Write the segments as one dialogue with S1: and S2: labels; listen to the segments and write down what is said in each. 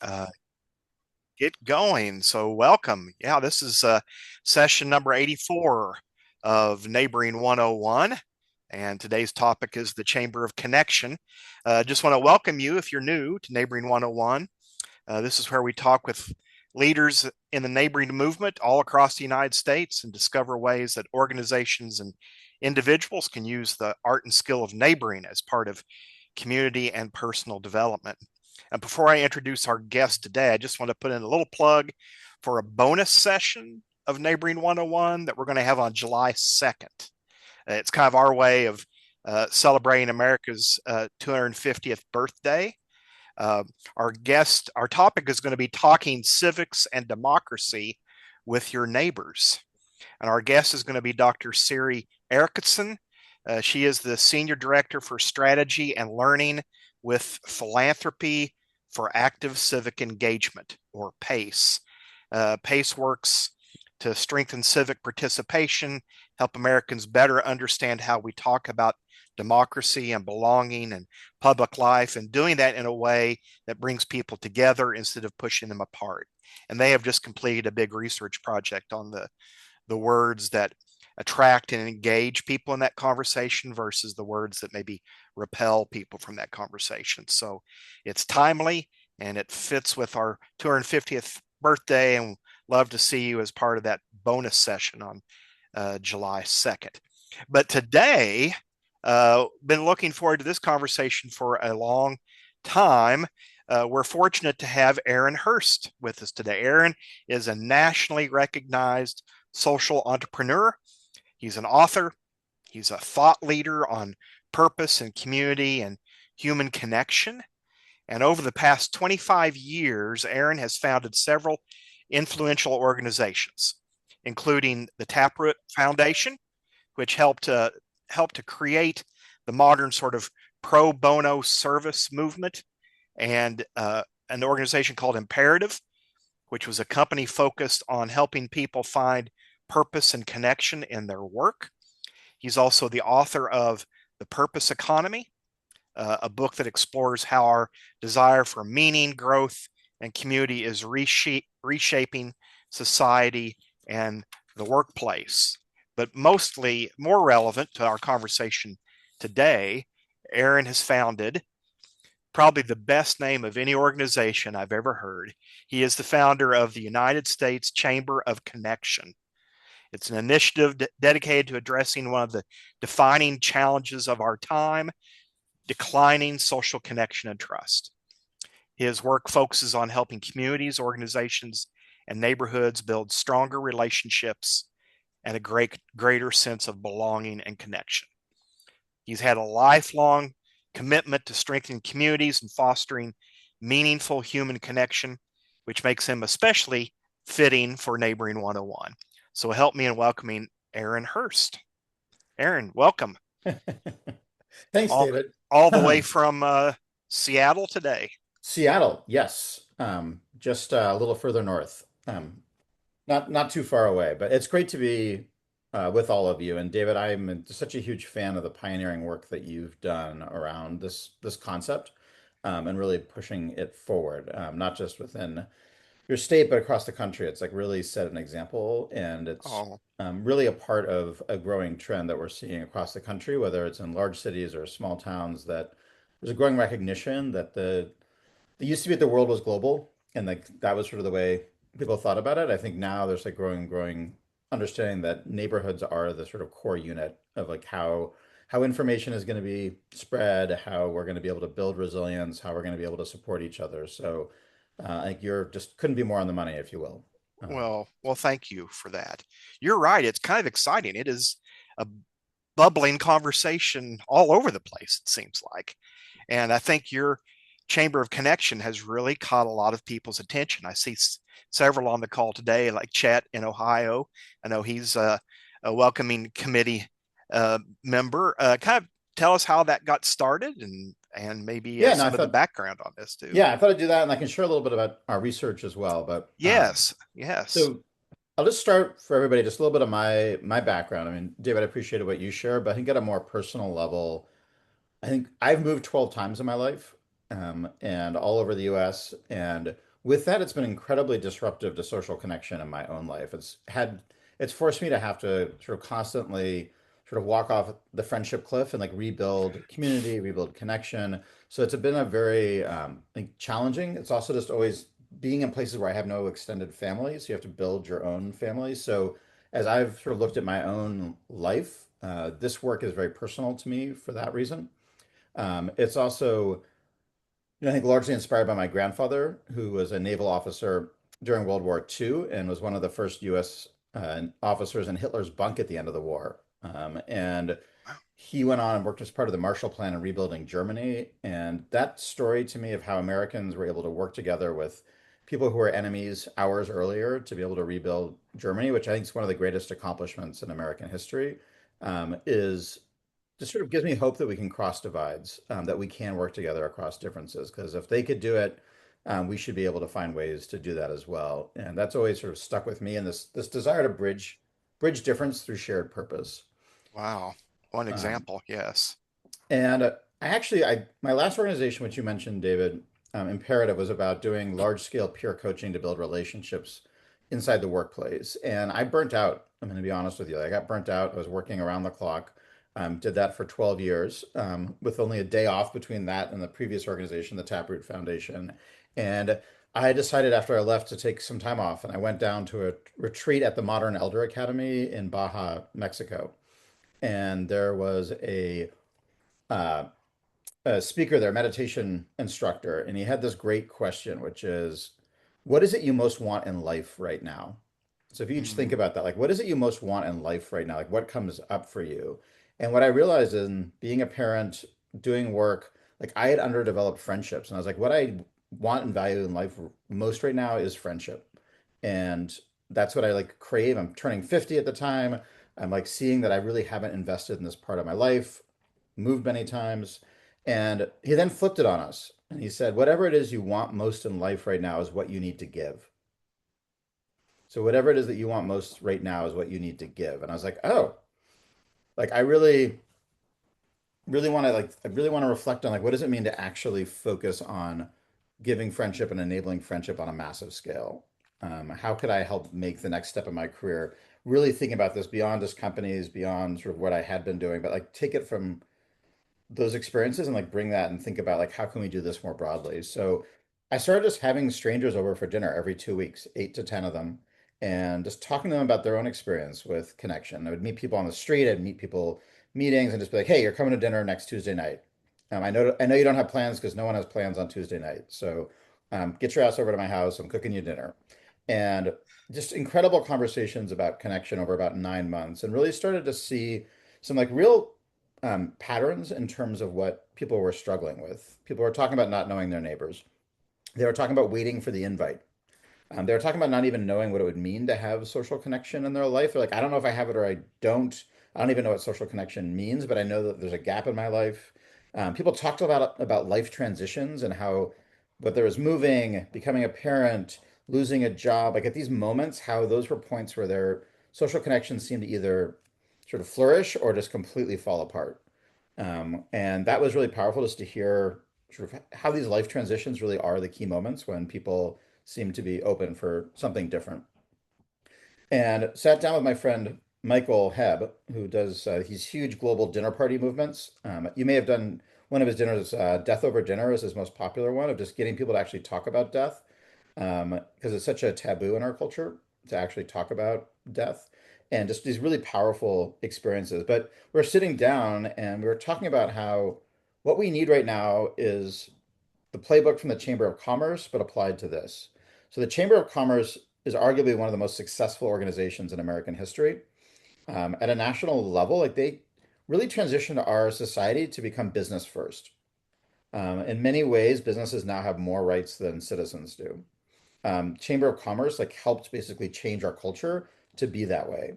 S1: uh, get going. So, welcome. Yeah, this is session number 84 of Neighboring 101. And today's topic is the Chamber of Connection. Just want to welcome you if you're new to Neighboring 101. This is where we talk with leaders in the neighboring movement all across the United States and discover ways that organizations and individuals can use the art and skill of neighboring as part of community and personal development. And before I introduce our guest today, I just want to put in a little plug for a bonus session of Neighboring 101 that we're going to have on July 2nd. It's kind of our way of celebrating America's 250th birthday. Uh, our topic is going to be talking civics and democracy with your neighbors. And our guest is going to be Dr. Siri Erickson. She is the Senior Director for Strategy and Learning with Philanthropy for Active Civic Engagement, or PACE. PACE works to strengthen civic participation, help Americans better understand how we talk about democracy and belonging and public life, and doing that in a way that brings people together instead of pushing them apart. And they have just completed a big research project on the words that attract and engage people in that conversation versus the words that maybe repel people from that conversation. So it's timely and it fits with our 250th birthday, and love to see you as part of that bonus session on July 2nd. But today, been looking forward to this conversation for a long time. We're fortunate to have Aaron Hurst with us today. Aaron is a nationally recognized social entrepreneur. He's an author. He's a thought leader on purpose and community and human connection. And over the past 25 years, Aaron has founded several influential organizations, including the Taproot Foundation, which helped to create the modern sort of pro bono service movement, and an organization called Imperative, which was a company focused on helping people find purpose and connection in their work. He's also the author of The Purpose Economy, a book that explores how our desire for meaning, growth, and community is reshaping society and the workplace. But mostly more relevant to our conversation today, Aaron has founded probably the best name of any organization I've ever heard. He is the founder of the United States Chamber of Connection. It's an initiative dedicated to addressing one of the defining challenges of our time: declining social connection and trust. His work focuses on helping communities, organizations, and neighborhoods build stronger relationships and a greater sense of belonging and connection. He's had a lifelong commitment to strengthening communities and fostering meaningful human connection, which makes him especially fitting for Neighboring 101. So help me in welcoming Aaron Hurst. Aaron, welcome.
S2: Thanks,
S1: all,
S2: David.
S1: all the way from Seattle today.
S2: Seattle, yes. Just a little further north. Not too far away, but it's great to be with all of you. And David, I'm such a huge fan of the pioneering work that you've done around this concept, and really pushing it forward, not just within your state, but across the country. It's like really set an example, and it's
S1: Oh,
S2: really a part of a growing trend that we're seeing across the country, whether it's in large cities or small towns, that there's a growing recognition that it used to be that the world was global, and like that was sort of the way people thought about it. I think now there's like growing understanding that neighborhoods are the sort of core unit of like how information is going to be spread, how we're going to be able to build resilience, how we're going to be able to support each other. So I think you're just couldn't be more on the money, if you will.
S1: well, thank you for that. You're right. It's kind of exciting. It is a bubbling conversation all over the place, it seems like. And I think your Chamber of Connection has really caught a lot of people's attention. I see several on the call today, like Chet in Ohio. I know he's a welcoming committee member. Kind of tell us how that got started, and maybe
S2: Yeah, no,
S1: some of the background on this too.
S2: I thought I'd do that, and I can share a little bit about our research as well. But
S1: Yes, yes.
S2: so I'll just start for everybody, just a little bit of my background. I mean, David, I appreciated what you shared, but I think at a more personal level, I think I've moved 12 times in my life. and all over the US. And with that, it's been incredibly disruptive to social connection in my own life. It's forced me to have to sort of constantly sort of walk off the friendship cliff and like rebuild community, rebuild connection. So it's been a very I think challenging. It's also just always being in places where I have no extended family, so you have to build your own family. So as I've sort of looked at my own life, this work is very personal to me for that reason. It's also, I think largely inspired by my grandfather, who was a naval officer during World War II and was one of the first U.S. Officers in Hitler's bunk at the end of the war. And he went on and worked as part of the Marshall Plan in rebuilding Germany. And that story to me of how Americans were able to work together with people who were enemies hours earlier to be able to rebuild Germany, which I think is one of the greatest accomplishments in American history, is just sort of gives me hope that we can cross divides, that we can work together across differences. Because if they could do it, we should be able to find ways to do that as well. And that's always sort of stuck with me, and this desire to bridge difference through shared purpose.
S1: Wow. One
S2: Um,
S1: example. Yes.
S2: and I my last organization, which you mentioned, David, Imperative, was about doing large scale peer coaching to build relationships inside the workplace. And I burnt out. I'm going to be honest with you. I got burnt out. I was working around the clock. Did that for 12 years, with only a day off between that and the previous organization, the Taproot Foundation. And I decided after I left to take some time off, and I went down to a retreat at the Modern Elder Academy in Baja, Mexico. And there was uh, a speaker there, meditation instructor, and he had this great question, which is, what is it you most want in life right now? So if you just think
S1: Mm,
S2: about that, like, what is it you most want in life right now? Like, what comes up for you? And what I realized in being a parent, doing work, like I had underdeveloped friendships, and I was like, what I want and value in life most right now is friendship. And that's what I like crave. I'm turning 50 at the time. I'm like seeing that I really haven't invested in this part of my life, moved many times. And he then flipped it on us. And he said, whatever it is you want most in life right now is what you need to give. So whatever it is that you want most right now is what you need to give. And I was like, oh, like I really want to I really want to reflect on like what does it mean to actually focus on giving friendship and enabling friendship on a massive scale? How could I help make the next step in my career? Really thinking about this beyond just companies, beyond sort of what I had been doing, but like take it from those experiences and like bring that and think about like how can we do this more broadly. So I started just having strangers over for dinner every 2 weeks, 8 to 10 of them, and just talking to them about their own experience with connection. I would meet people on the street, I'd meet people meetings and just be like, hey, you're coming to dinner next Tuesday night. I know you don't have plans because no one has plans on Tuesday night. So get your ass over to my house. I'm cooking you dinner. And just incredible conversations about connection over about 9 months, and really started to see some like real patterns in terms of what people were struggling with. People were talking about not knowing their neighbors. They were talking about waiting for the invite. They were talking about not even knowing what it would mean to have social connection in their life. They're like, I don't know if I have it or I don't. I don't even know what social connection means, but I know that there's a gap in my life. People talked about life transitions and how whether it was moving, becoming a parent, losing a job, like at these moments, how those were points where their social connections seemed to either sort of flourish or just completely fall apart. And that was really powerful just to hear sort of how these life transitions really are the key moments when people seem to be open for something different. And sat down with my friend Michael Hebb, who does these huge global dinner party movements. You may have done one of his dinners, Death Over Dinner is his most popular one, of just getting people to actually talk about death, because it's such a taboo in our culture to actually talk about death, and just these really powerful experiences. But we're sitting down and we were talking about how what we need right now is the playbook from the Chamber of Commerce, but applied to this. So the Chamber of Commerce is arguably one of the most successful organizations in American history. At a national level, like they really transitioned our society to become business first. In many ways, businesses now have more rights than citizens do. Chamber of Commerce like helped basically change our culture to be that way.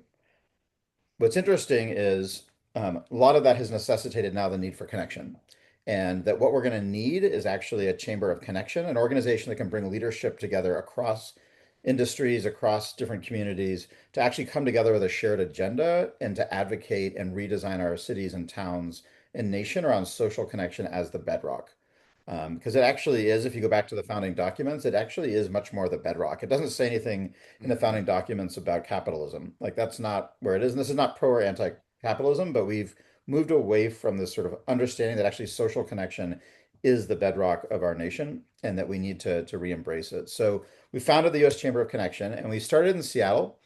S2: What's interesting is a lot of that has necessitated now the need for connection. And that what we're going to need is actually a chamber of connection, an organization that can bring leadership together across industries, across different communities, to actually come together with a shared agenda and to advocate and redesign our cities and towns and nation around social connection as the bedrock. Because it actually is, if you go back to the founding documents, it actually is much more the bedrock. It doesn't say anything in the
S1: Hmm.
S2: founding documents about capitalism. Like that's not where it is. And this is not pro or anti-capitalism, but we've moved away from this sort of understanding that actually social connection is the bedrock of our nation and that we need to re-embrace it. So we founded the U.S. Chamber of Connection and we started in Seattle.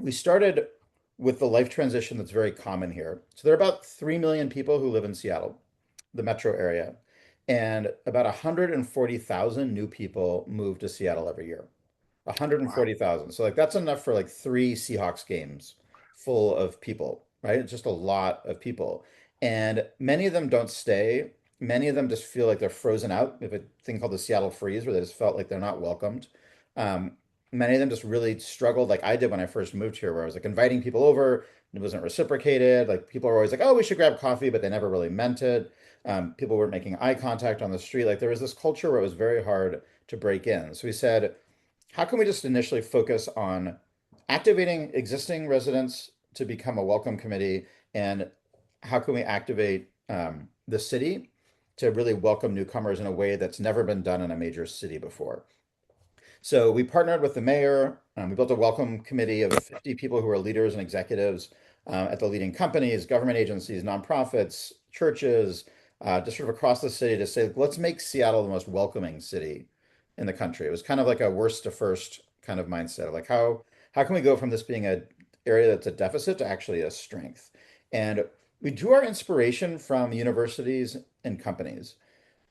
S2: We started with the life transition that's very common here. So there are about 3 million people who live in Seattle, the metro area, and about 140,000 new people move to Seattle every year.
S1: Wow.
S2: 140,000. So like that's enough for like three Seahawks games full of people, right? It's just a lot of people. And many of them don't stay. Many of them just feel like they're frozen out. We have a thing called the Seattle Freeze where they just felt like they're not welcomed. Um, Many of them just really struggled like I did when I first moved here, where I was like inviting people over and it wasn't reciprocated. Like people were always like, oh, we should grab coffee, but they never really meant it. People weren't making eye contact on the street. Like there was this culture where it was very hard to break in. So we said, how can we just initially focus on activating existing residents to become a welcome committee? And how can we activate the city to really welcome newcomers in a way that's never been done in a major city before? So we partnered with the mayor. We built a welcome committee of 50 people who are leaders and executives at the leading companies, government agencies, nonprofits, churches, just sort of across the city to say, let's make Seattle the most welcoming city in the country. It was kind of like a worst to first kind of mindset of like how can we go from this being a area that's a deficit to actually a strength? And we drew our inspiration from universities and companies.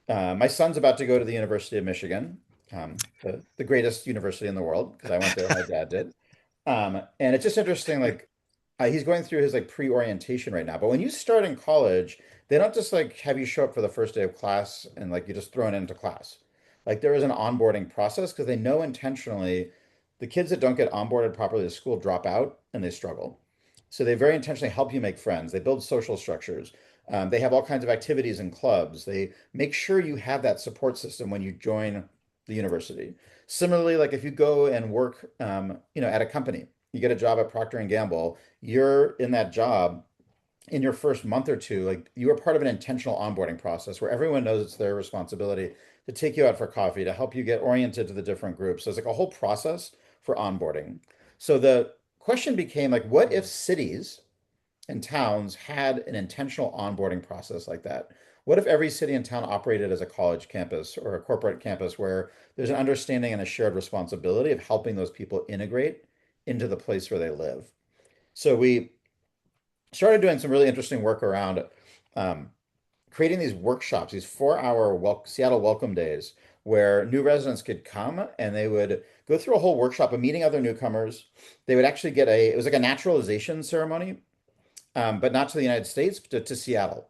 S2: My son's about to go to the University of Michigan, the greatest university in the world, because I went there, my dad did. And it's just interesting, like he's going through his like pre-orientation right now. But when you start in college, they don't just like have you show up for the first day of class and like you're just thrown into class. Like there is an onboarding process because they know intentionally the kids that don't get onboarded properly to school drop out and they struggle. So they very intentionally help you make friends. They build social structures. They have all kinds of activities and clubs. They make sure you have that support system when you join the university. Similarly, like if you go and work, at a company, you get a job at Procter and Gamble, you're in that job in your first month or two, like you are part of an intentional onboarding process where everyone knows it's their responsibility to take you out for coffee, to help you get oriented to the different groups. So it's like a whole process for onboarding. So the question became like, what if cities and towns had an intentional onboarding process like that? What if every city and town operated as a college campus or a corporate campus where there's an understanding and a shared responsibility of helping those people integrate into the place where they live? So we started doing some really interesting work around um, creating these workshops, these 4-hour Seattle welcome days, where new residents could come and they would go through a whole workshop of meeting other newcomers. They would actually get it was like a naturalization ceremony, but not to the United States, but to Seattle.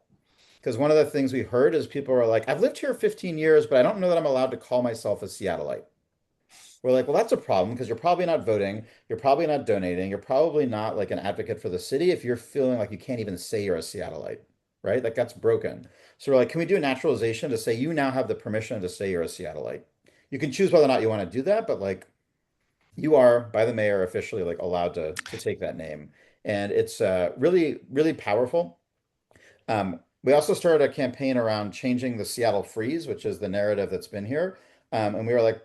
S2: Because one of the things we heard is people are like, I've lived here 15 years, but I don't know that I'm allowed to call myself a Seattleite. We're like, well, that's a problem because you're probably not voting, you're probably not donating, you're probably not like an advocate for the city if you're feeling like you can't even say you're a Seattleite, right? Like that's broken. So we're like, can we do a naturalization to say you now have the permission to say you're a Seattleite? You can choose whether or not you want to do that, but like you are by the mayor officially like allowed to take that name. And it's really, really powerful. We also started a campaign around changing the Seattle Freeze, which is the narrative that's been here. And we were like,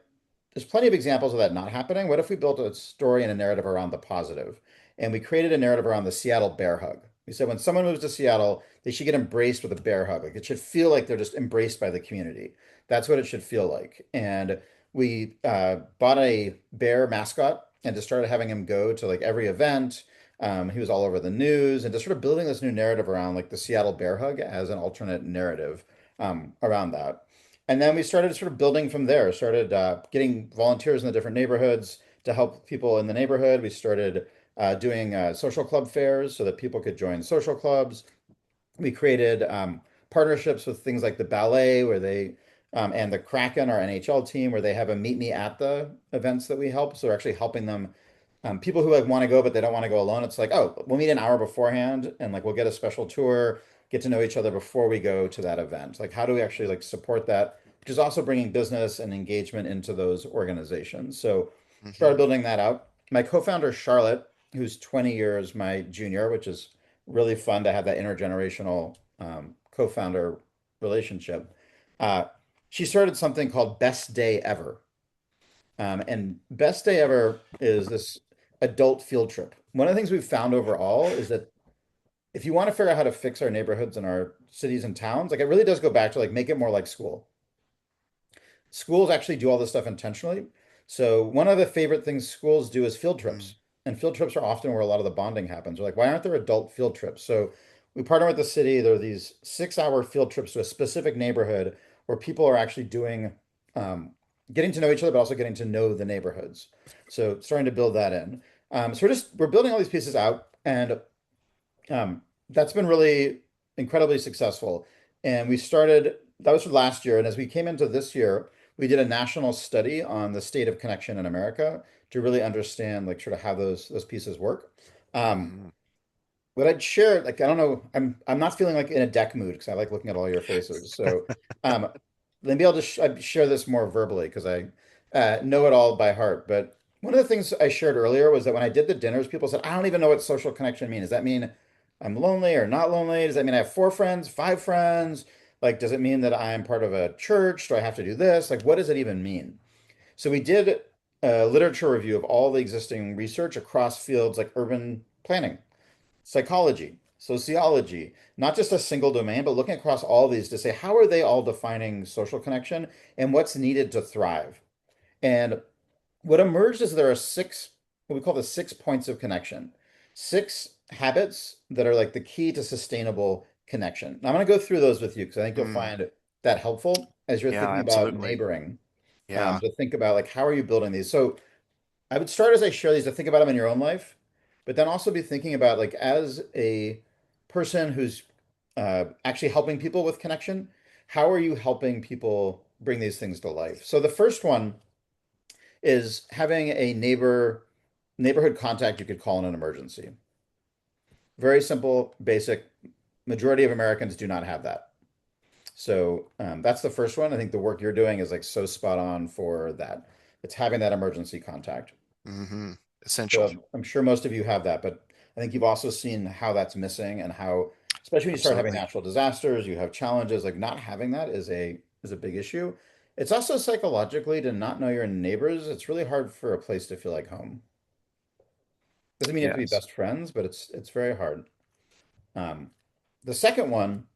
S2: there's plenty of examples of that not happening. What if we built a story and a narrative around the positive? And we created a narrative around the Seattle bear hug. We said when someone moves to Seattle, they should get embraced with a bear hug. Like it should feel like they're just embraced by the community. That's what it should feel like. And we bought a bear mascot and just started having him go to like every event. He was all over the news and just sort of building this new narrative around like the Seattle bear hug as an alternate narrative around that. And then we started sort of building from there, started getting volunteers in the different neighborhoods to help people in the neighborhood. We started doing social club fairs so that people could join social clubs. We created partnerships with things like the ballet, where they and the Kraken, our NHL team, where they have a meet me at the events that we help. So we're actually helping them. People who like want to go, but they don't want to go alone. It's like, oh, we'll meet an hour beforehand, and like we'll get a special tour, get to know each other before we go to that event. Like, how do we actually like support that? Which is also bringing business and engagement into those organizations. So started
S1: Hmm.
S2: building that out. My co-founder Charlotte, who's 20 years my junior, which is really fun to have that intergenerational co-founder relationship. she started something called Best Day Ever. And Best Day Ever is this adult field trip. One of the things we've found overall is that if you want to figure out how to fix our neighborhoods and our cities and towns, like it really does go back to like make it more like school. Schools actually do all this stuff intentionally. So one of the favorite things schools do is field
S1: Mm,
S2: trips. And field trips are often where a lot of the bonding happens. We're like, why aren't there adult field trips? So we partner with the city. There are these 6 hour field trips to a specific neighborhood where people are actually doing um, getting to know each other, but also getting to know the neighborhoods. So starting to build that in. So we're building all these pieces out, and that's been really incredibly successful. And we started, that was for last year. And as we came into this year, we did a national study on the state of connection in America to really understand like sort of how those pieces work. Um,
S1: mm.
S2: what I'd share, like I don't know, I'm not feeling like in a deck mood because I like looking at all your faces. So um, maybe I'll just share this more verbally because I know it all by heart. But one of the things I shared earlier was that when I did the dinners, people said, "I don't even know what social connection means. Does that mean I'm lonely or not lonely? Does that mean I have 4 friends, 5 friends? Like, does it mean that I'm part of a church? Do I have to do this? Like, what does it even mean?" So we did a literature review of all the existing research across fields like urban planning, psychology, sociology, not just a single domain, but looking across all these to say, how are they all defining social connection and what's needed to thrive? And what emerged is there are six, what we call the 6 points of connection, 6 habits that are like the key to sustainable connection. Now, I'm going to go through those with you because I think you'll
S1: Mm.
S2: find that helpful as you're
S1: Yeah,
S2: thinking about
S1: absolutely.
S2: neighboring,
S1: Yeah.
S2: to think about like, how are you building these? So I would start as I share these to think about them in your own life, but then also be thinking about like as a person who's actually helping people with connection, how are you helping people bring these things to life? So the first one is having a neighborhood contact you could call in an emergency. Very simple, basic. Majority of Americans do not have that. So that's the first one. I think the work you're doing is like so spot on for that. It's having that emergency contact.
S1: Hmm. Essential.
S2: So I'm sure most of you have that, but I think you've also seen how that's missing and how, especially when you start having
S1: Absolutely.
S2: natural disasters, you have challenges, like not having that is a big issue. It's also psychologically to not know your neighbors. It's really hard for a place to feel like home. Doesn't mean you have to be
S1: Yes.
S2: best friends, but it's very hard. Um, the second one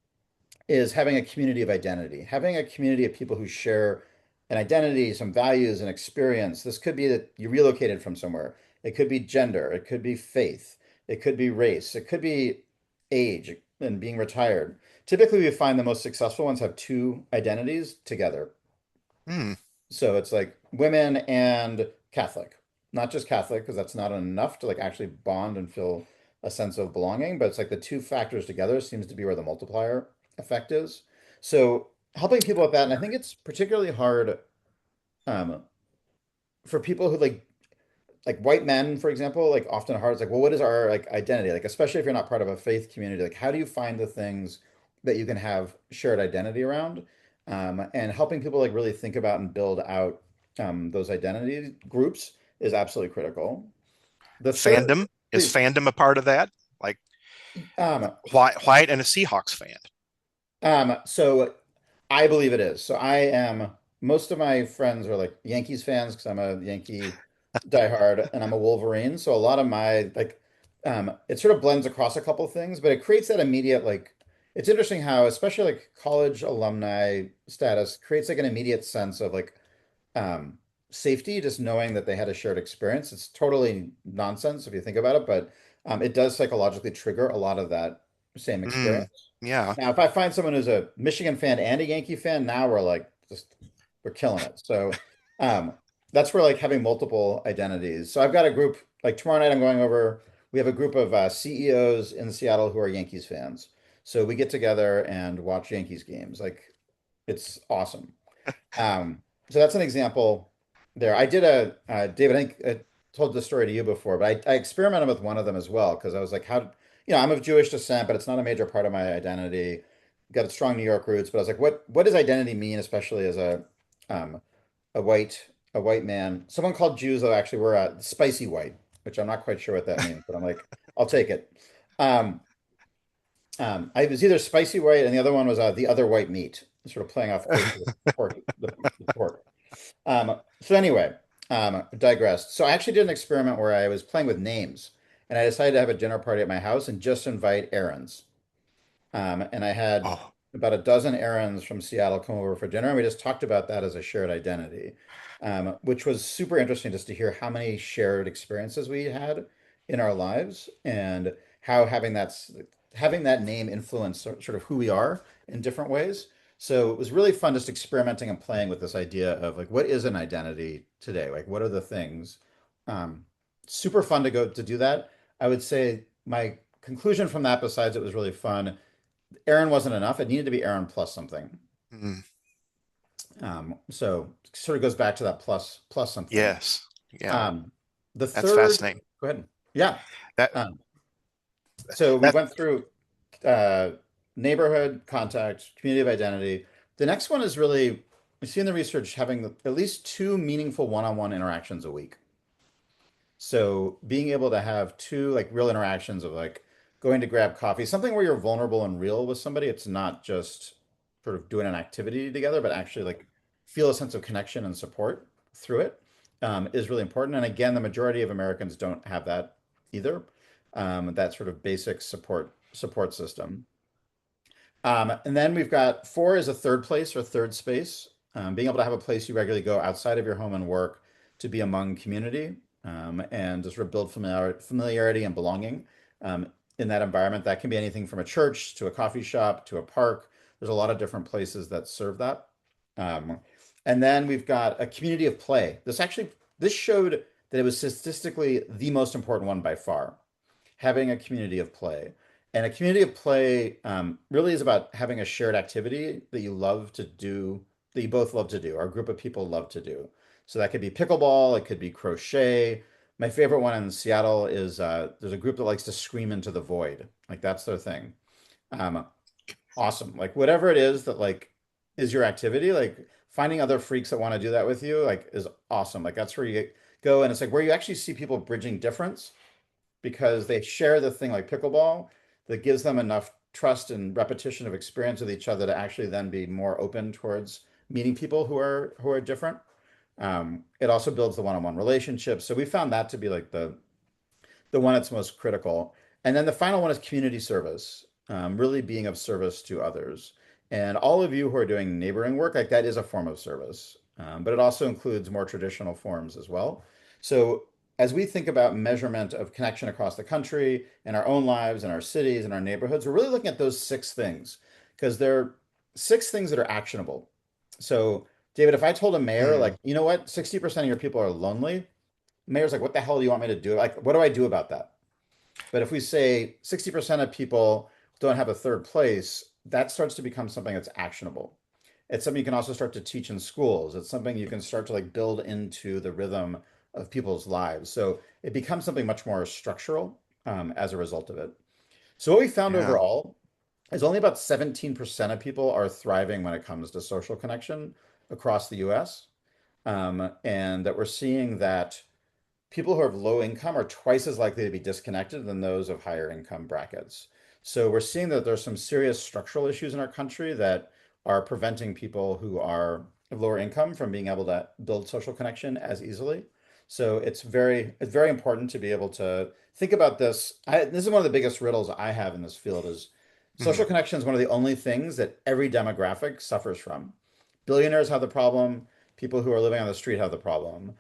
S2: is having a community of identity, having a community of people who share an identity, some values, and experience. This could be that you relocated from somewhere. It could be gender. It could be faith. It could be race. It could be age and being retired. Typically, we find the most successful ones have 2 identities together.
S1: Mm.
S2: So it's like women and Catholic, not just Catholic, because that's not enough to like actually bond and feel a sense of belonging, but it's like the 2 factors together seems to be where the multiplier effect is. So helping people with that, and I think it's particularly hard um, for people who like white men, for example, like often hard. It's like, well, what is our like identity? Like, especially if you're not part of a faith community, like how do you find the things that you can have shared identity around? And helping people like really think about and build out those identity groups is absolutely critical. The third,
S1: Fandom. Is
S2: please,
S1: fandom a part of that? Like
S2: um,
S1: White and a Seahawks fan.
S2: so I believe it is. So I am, most of my friends are like Yankees fans because I'm a Yankee diehard and I'm a Wolverine. So a lot of my like it sort of blends across a couple things, but it creates that immediate like it's interesting how especially like college alumni status creates like an immediate sense of like um safety just knowing that they had a shared experience. It's totally nonsense if you think about it, but it does psychologically trigger a lot of that same
S1: Mm.
S2: experience.
S1: Yeah.
S2: Now, if I find someone who's a Michigan fan and a Yankee fan, now we're like just we're killing it. So um, that's where like having multiple identities. So I've got a group like tomorrow night. I'm going over. We have a group of CEOs in Seattle who are Yankees fans. So we get together and watch Yankees games. Like it's awesome. So that's an example there. I did David, I think I told this story to you before, but I experimented with one of them as well because I was like, I'm of Jewish descent, but it's not a major part of my identity. Got strong New York roots, but I was like, what does identity mean, especially as um, a white man? Someone called Jews though actually were spicy white, which I'm not quite sure what that means, but I'm like, I'll take it. Um, I was either spicy white and the other one was the other white meat. sort of playing off close to the port. So anyway, digressed. So I actually did an experiment where I was playing with names, and I decided to have a dinner party at my house and just invite errands. And I had
S1: Oh,
S2: about a dozen errands from Seattle come over for dinner, and we just talked about that as a shared identity, which was super interesting just to hear how many shared experiences we had in our lives and how having that name influence sort of who we are in different ways. So it was really fun just experimenting and playing with this idea of like, what is an identity today? Like, what are the things? Um, Super fun to go to do that. I would say my conclusion from that, besides it was really fun, Aaron wasn't enough. It needed to be Aaron plus something.
S1: mm,
S2: So sort of goes back to that plus something.
S1: yes. Yeah,
S2: Um, the
S1: that's
S2: third,
S1: fascinating.
S2: go ahead. Yeah.
S1: That
S2: Um, so we
S1: that
S2: went through uh, neighborhood, contact, community of identity. The next one is really, we see in the research having at least two meaningful one-on-one interactions a week. So being able to have two like real interactions of like going to grab coffee, something where you're vulnerable and real with somebody. It's not just sort of doing an activity together, but actually like feel a sense of connection and support through it, is really important. And again, the majority of Americans don't have that either. That sort of basic support system. And then we've got four is a third place or third space, being able to have a place you regularly go outside of your home and work to be among community, and to sort of build familiarity and belonging in that environment. That can be anything from a church to a coffee shop to a park. There's a lot of different places that serve that. Um, and then we've got a community of play. This showed that it was statistically the most important one by far, having a community of play. And a community of play really is about having a shared activity that you love to do, that you both love to do, or a group of people love to do. So that could be pickleball, it could be crochet. My favorite one in Seattle is there's a group that likes to scream into the void. Like that's their thing. Um, awesome. Like whatever it is that like is your activity, like finding other freaks that want to do that with you, like is awesome. Like that's where you go, and it's like where you actually see people bridging difference because they share the thing like pickleball that gives them enough trust and repetition of experience with each other to actually then be more open towards meeting people who are different. It also builds the one-on-one relationships. So we found that to be like the one that's most critical. And then the final one is community service, really being of service to others. And all of you who are doing neighboring work, like that is a form of service, but it also includes more traditional forms as well. So as we think about measurement of connection across the country, in our own lives, in our cities, in our neighborhoods, we're really looking at those six things because they're six things that are actionable. So, David, if I told a mayor, like,
S1: mm,
S2: you know what, 60% of your people are lonely, the mayor's like, what the hell do you want me to do? Like, what do I do about that? But if we say 60% of people don't have a third place, that starts to become something that's actionable. It's something you can also start to teach in schools. It's something you can start to like build into the rhythm of people's lives. So it becomes something much more structural as a result of it. So what we found
S1: yeah.
S2: overall is only about 17% of people are thriving when it comes to social connection across the US. And that we're seeing that people who have low income are twice as likely to be disconnected than those of higher income brackets. So we're seeing that there's some serious structural issues in our country that are preventing people who are of lower income from being able to build social connection as easily. So it's very important to be able to think about this. This is one of the biggest riddles I have in this field is social
S1: Mhm.
S2: connection is one of the only things that every demographic suffers from. Billionaires have the problem. People who are living on the street have the problem,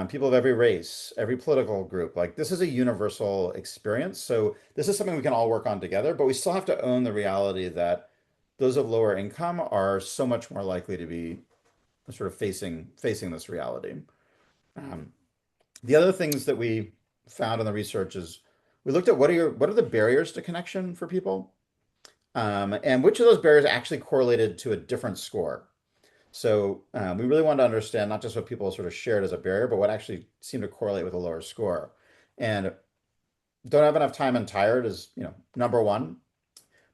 S2: people of every race, every political group. Like this is a universal experience. So this is something we can all work on together, but we still have to own the reality that those of lower income are so much more likely to be sort of facing this reality. Um, the other things that we found in the research is we looked at what are the barriers to connection for people, and which of those barriers actually correlated to a different score. So we really wanted to understand not just what people sort of shared as a barrier, but what actually seemed to correlate with a lower score. And don't have enough time and tired is, number one.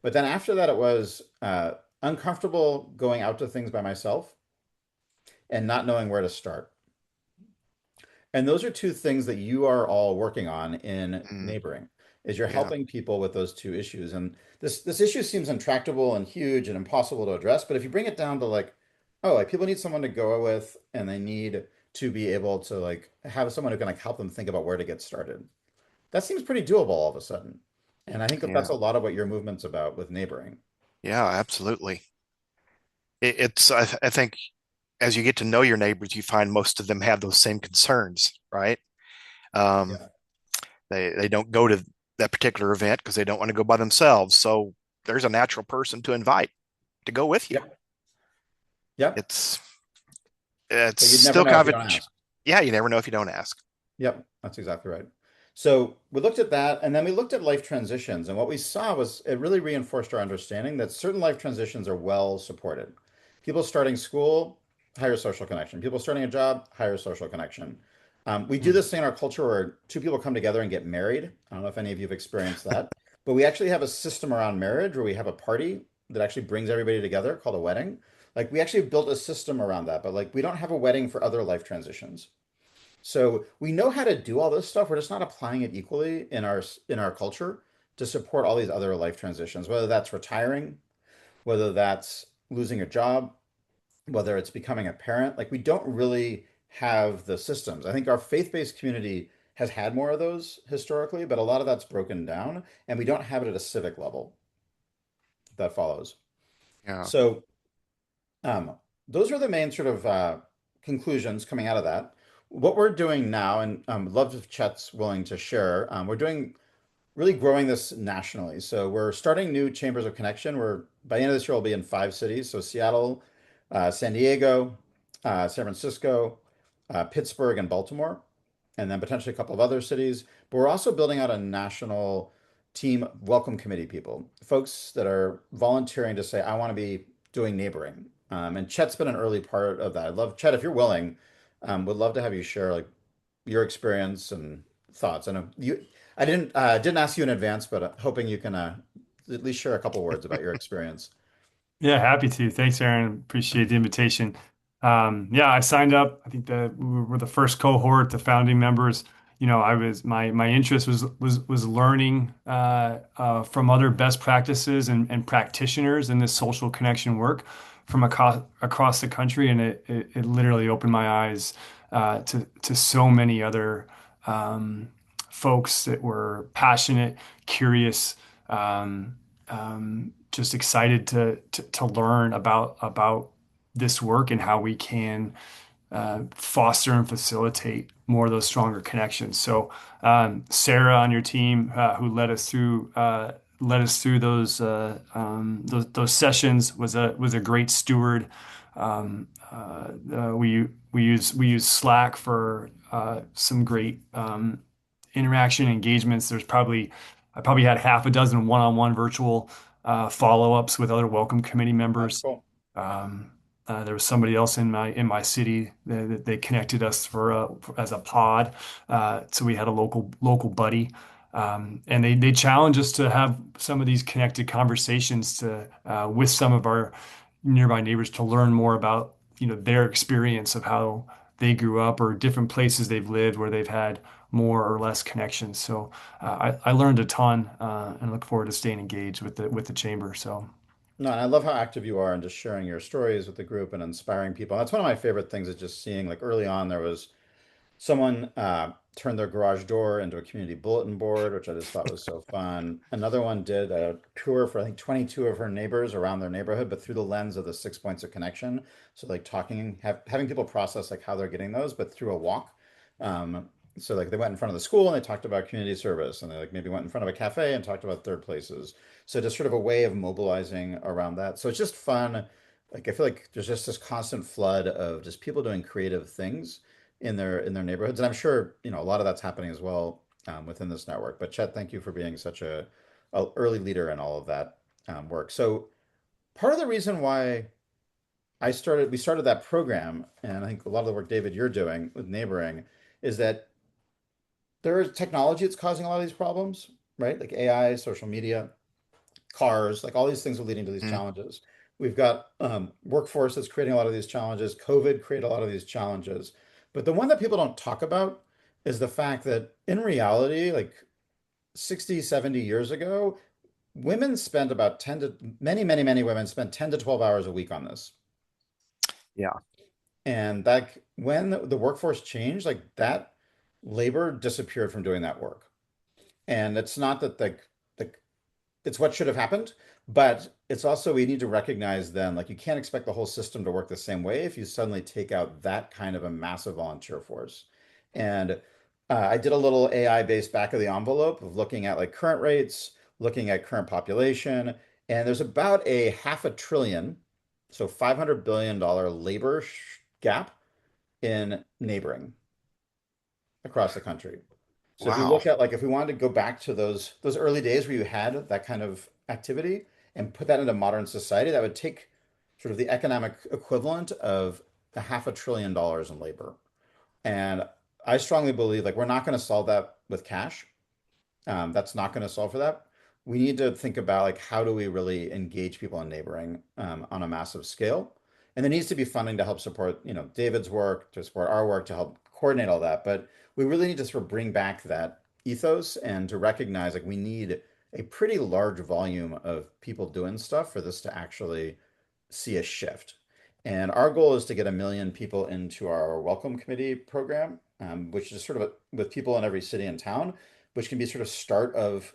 S2: But then after that, it was uncomfortable going out to things by myself and not knowing where to start. And those are two things that you are all working on in
S1: Mm,
S2: neighboring. is you're
S1: Yeah.
S2: helping people with those two issues. And this issue seems intractable and huge and impossible to address, but if you bring it down to like, oh, like people need someone to go with and they need to be able to like have someone who can like help them think about where to get started. That seems pretty doable all of a sudden. And I think that that's
S1: Yeah.
S2: a lot of what your movement's about with neighboring.
S1: Yeah, absolutely. I think as you get to know your neighbors, you find most of them have those same concerns, right? Um,
S2: Yeah.
S1: they don't go to that particular event because they don't want to go by themselves. So there's a natural person to invite to go with you.
S2: Yep. Yep.
S1: It's it's
S2: But you'd never
S1: still
S2: know
S1: kind
S2: if
S1: of
S2: you
S1: a
S2: don't ask.
S1: yeah, you never know if you don't ask.
S2: Yep, that's exactly right. So we looked at that, and then we looked at life transitions. And what we saw was it really reinforced our understanding that certain life transitions are well supported. People starting school, higher social connection. People starting a job, higher social connection. We do
S1: Hmm.
S2: this thing in our culture where two people come together and get married. I don't know if any of you have experienced that, but we actually have a system around marriage where we have a party that actually brings everybody together called a wedding. Like we actually built a system around that, but like we don't have a wedding for other life transitions. So we know how to do all this stuff. We're just not applying it equally in our culture to support all these other life transitions, whether that's retiring, whether that's losing a job, whether it's becoming a parent. Like we don't really have the systems. I think our faith-based community has had more of those historically, but a lot of that's broken down, and we don't have it at a civic level that follows.
S1: Yeah.
S2: So Um, those are the main sort of conclusions coming out of that. What we're doing now, and love if Chet's willing to share, we're doing really growing this nationally. So we're starting new chambers of connection. We're by the end of this year, we'll be in 5 cities. So Seattle, San Diego, San Francisco, Pittsburgh, and Baltimore, and then potentially a couple of other cities. But we're also building out a national team welcome committee people, folks that are volunteering to say, I want to be doing neighboring. And Chet's been an early part of that. I'd love, Chet, if you're willing, would love to have you share like your experience and thoughts. I know you, I didn't ask you in advance, but hoping you can at least share a couple words about your experience.
S3: Yeah, happy to. Thanks, Aaron. Appreciate the invitation. Yeah, I signed up. I think that we were the first cohort, the founding members. I was my interest was learning from other best practices and practitioners in this social connection work from across the country, and it literally opened my eyes to so many other folks that were passionate, curious. Just excited to learn about this work and how we can foster and facilitate more of those stronger connections. So Sarah on your team, who led us through those sessions, was a great steward. We use Slack for some great interaction engagements. I probably had half a dozen one-on-one virtual follow-ups with other welcome committee
S2: That's
S3: members.
S2: cool.
S3: Um, there was somebody else in my city that they connected us as a pod, so we had a local buddy, and they challenged us to have some of these connected conversations with some of our nearby neighbors to learn more about their experience of how they grew up or different places they've lived where they've had more or less connections. So I learned a ton and look forward to staying engaged with the chamber. So
S2: No, and I love how active you are and just sharing your stories with the group and inspiring people. That's one of my favorite things is just seeing like early on there was someone turned their garage door into a community bulletin board, which I just thought was so fun. Another one did a tour for I think 22 of her neighbors around their neighborhood, but through the lens of the 6 points of connection. So like having people process like how they're getting those, but through a walk. Um, so like they went in front of the school and they talked about community service, and they like maybe went in front of a cafe and talked about third places. So just sort of a way of mobilizing around that. So it's just fun. Like I feel like there's just this constant flood of just people doing creative things in their neighborhoods. And I'm sure, a lot of that's happening as well within this network. But Chet, thank you for being such a early leader in all of that work. So part of the reason why we started that program, and I think a lot of the work, David, you're doing with neighboring, is that there is technology that's causing a lot of these problems, right? Like AI, social media, cars, like all these things are leading to these
S1: Mm.
S2: challenges. We've got workforce that's creating a lot of these challenges. COVID created a lot of these challenges. But the one that people don't talk about is the fact that in reality, like 60, 70 years ago, women spent about 10 to many women spent 10 to 12 hours a week on this.
S1: Yeah.
S2: And that when the workforce changed, like that labor disappeared from doing that work. And it's not that the it's what should have happened, but it's also we need to recognize then like you can't expect the whole system to work the same way if you suddenly take out that kind of a massive volunteer force. And I did a little AI based back of the envelope of looking at like current rates, looking at current population, and there's about a half a trillion, so $500 billion labor gap in neighboring across the country. So if you
S1: Wow.
S2: look at like if we wanted to go back to those early days where you had that kind of activity and put that into modern society, that would take sort of the economic equivalent of a half a trillion dollars in labor. And I strongly believe like we're not going to solve that with cash. That's not going to solve for that. We need to think about like how do we really engage people in neighboring on a massive scale. And there needs to be funding to help support, David's work, to support our work, to help coordinate all that. But we really need to sort of bring back that ethos and to recognize like we need a pretty large volume of people doing stuff for this to actually see a shift. And our goal is to get 1 million people into our Welcome Committee program, which is sort of with people in every city and town, which can be sort of start of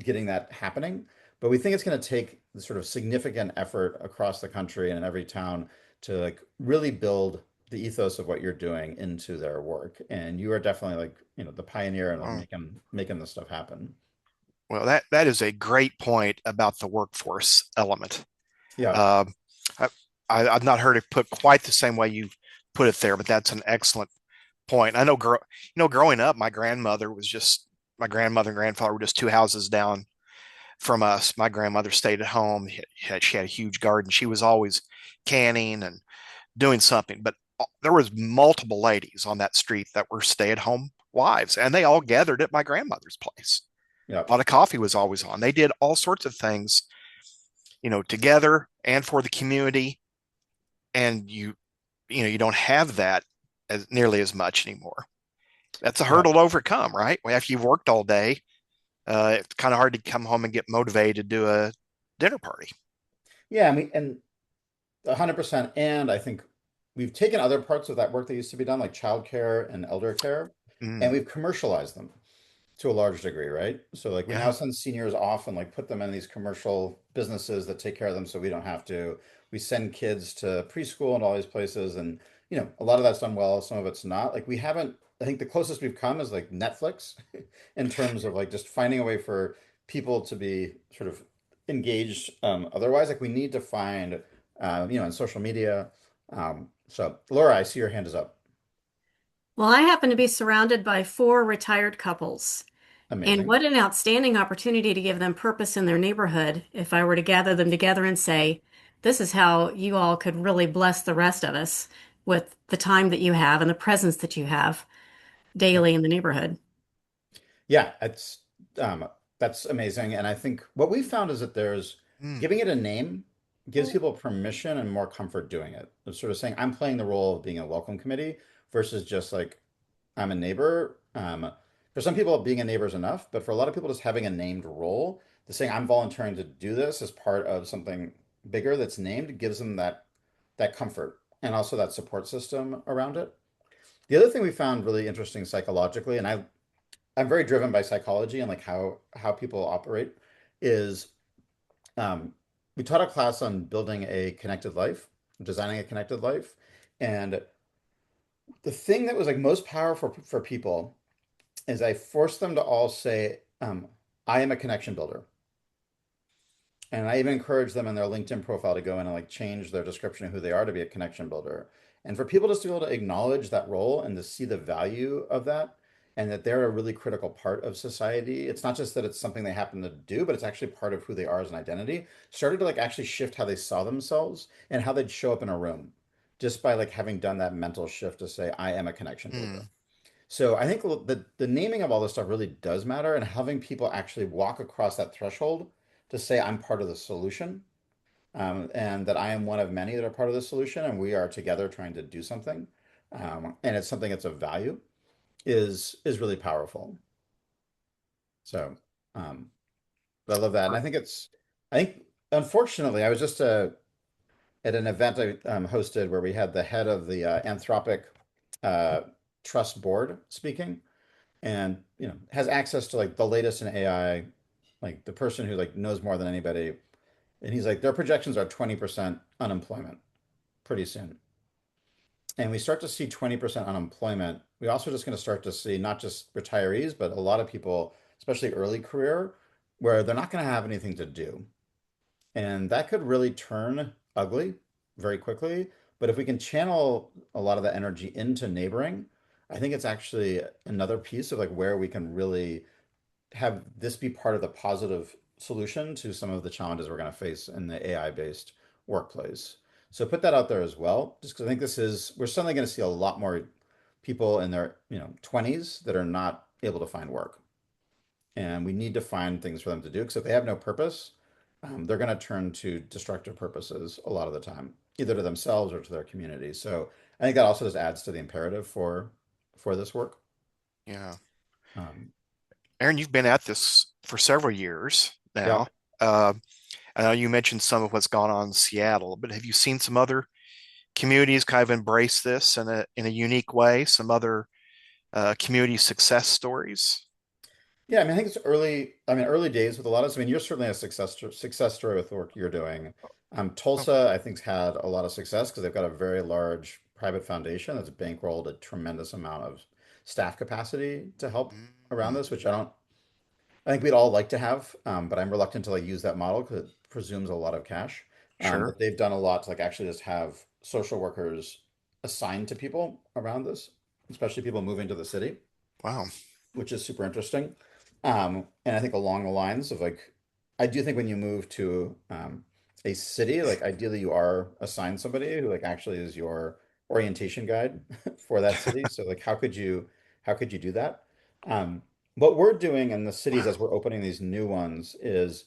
S2: getting that happening. But we think it's going to take sort of significant effort across the country and in every town to like really build the ethos of what you're doing into their work. And you are definitely like, the pioneer and like
S1: Um,
S2: making this stuff happen.
S1: well, that is a great point about the workforce element.
S2: Yeah.
S1: Uh, I, I've not heard it put quite the same way you put it there, but that's an excellent point. I know, growing up, my grandmother and grandfather were just two houses down from us. My grandmother stayed at home. She had a huge garden. She was always canning and doing something, but there was multiple ladies on that street that were stay-at-home wives, and they all gathered at my grandmother's place.
S2: Yeah.
S1: A lot of coffee was always on. They did all sorts of things, together and for the community. And you don't have that as nearly as much anymore. That's a
S2: Yeah.
S1: hurdle to overcome, right? Well, after you've worked all day, it's kind of hard to come home and get motivated to do a dinner party.
S2: Yeah. And 100%. And I think we've taken other parts of that work that used to be done, like childcare and elder care, and
S1: Mm,
S2: we've commercialized them to a large degree, right? So like we now
S1: yeah.
S2: send seniors off and like put them in these commercial businesses that take care of them so we don't have to. We send kids to preschool and all these places and a lot of that's done well, some of it's not. Like we haven't I think the closest we've come is like Netflix in terms of like just finding a way for people to be sort of engaged otherwise. Like we need to find in social media. So Laura, I see your hand is up.
S4: Well, I happen to be surrounded by four retired couples. And
S2: Amazing.
S4: what an outstanding opportunity to give them purpose in their neighborhood if I were to gather them together and say, this is how you all could really bless the rest of us with the time that you have and the presence that you have
S2: Yeah.
S4: daily in the neighborhood.
S2: Yeah, um that's amazing. And I think what we found is that there's
S1: Mm,
S2: giving it a name gives people permission and more comfort doing it. It's sort of saying I'm playing the role of being a welcome committee versus just like I'm a neighbor. For some people, being a neighbor is enough, but for a lot of people, just having a named role, the saying I'm volunteering to do this as part of something bigger that's named gives them that comfort and also that support system around it. The other thing we found really interesting psychologically, and I'm very driven by psychology and like how people operate, is um, we taught a class on building a connected life, designing a connected life, and the thing that was like most powerful for people is I forced them to all say, "I am a connection builder." And I even encourage them in their LinkedIn profile to go in and like change their description of who they are to be a connection builder. And for people just to be able to acknowledge that role and to see the value of that and that they're a really critical part of society. It's not just that it's something they happen to do, but it's actually part of who they are as an identity. Started to like actually shift how they saw themselves and how they'd show up in a room just by like having done that mental shift to say, I am a connection builder.
S1: mm,
S2: So I think the naming of all this stuff really does matter, and having people actually walk across that threshold to say I'm part of the solution, and that I am one of many that are part of the solution, and we are together trying to do something, and it's something that's of value is really powerful. So Um, but I love that. And I think, unfortunately, I was just at an event I hosted where we had the head of the Anthropic uh, Trust Board speaking, and has access to like the latest in AI, like the person who like knows more than anybody. And he's like, their projections are 20% unemployment pretty soon. And we start to see 20% unemployment. We also just going to start to see not just retirees, but a lot of people, especially early career, where they're not going to have anything to do. And that could really turn ugly very quickly. But if we can channel a lot of that energy into neighboring, I think it's actually another piece of like where we can really have this be part of the positive solution to some of the challenges we're going to face in the AI-based workplace. So put that out there as well, just because I think we're suddenly going to see a lot more people in their 20s that are not able to find work. And we need to find things for them to do because if they have no purpose, they're going to turn to destructive purposes a lot of the time, either to themselves or to their community. So I think that also just adds to the imperative for this work.
S1: Yeah.
S2: Um,
S1: Aaron, you've been at this for several years
S2: yeah.
S1: now. Uh, I know you mentioned some of what's gone on in Seattle, but have you seen some other communities kind of embrace this in a unique way? Some other community success stories?
S2: Yeah, I mean, I think it's early. I mean, early days with a lot of. I mean, you're certainly a success story with the work you're doing.
S1: Oh,
S2: Tulsa, I think's had a lot of success because they've got a very large private foundation that's bankrolled a tremendous amount of staff capacity to help around
S1: mm,
S2: this, which I think we'd all like to have, but I'm reluctant to like use that model because it presumes a lot of cash.
S1: sure.
S2: But they've done a lot to like actually just have social workers assigned to people around this, especially people moving to the city,
S1: Wow.
S2: which is super interesting. And I think along the lines of like, I do think when you move to a city, like ideally you are assigned somebody who like actually is your orientation guide for that city. So like, how could you do that? Um, what we're doing in the cities
S1: Wow.
S2: as we're opening these new ones is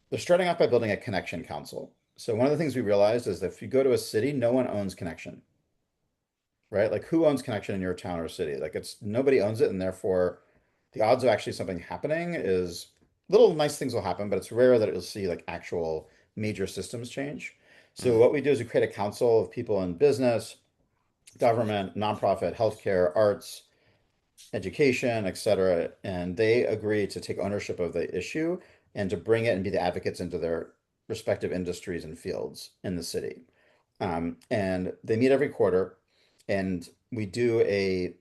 S2: they're starting off by building a connection council. So one of the things we realized is that if you go to a city, no one owns connection, right? Like who owns connection in your town or city? Like it's nobody owns it, and therefore the odds of actually something happening is little nice things will happen, but it's rare that you'll see like actual major systems change. So
S1: Mm,
S2: what we do is we create a council of people in business, government, nonprofit, healthcare, arts, education, et cetera, and they agree to take ownership of the issue and to bring it and be the advocates into their respective industries and fields in the city. And they meet every quarter, and we do a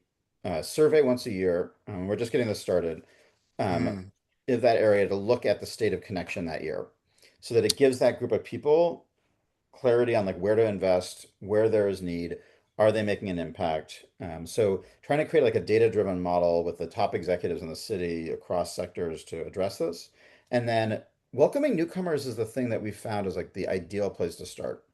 S2: survey once a year. We're just getting this started um,
S1: mm,
S2: in that area to look at the state of connection that year, so that it gives that group of people clarity on like where to invest, where there is need, are they making an impact? So trying to create like a data-driven model with the top executives in the city across sectors to address this, and then welcoming newcomers is the thing that we found is like the ideal place to start.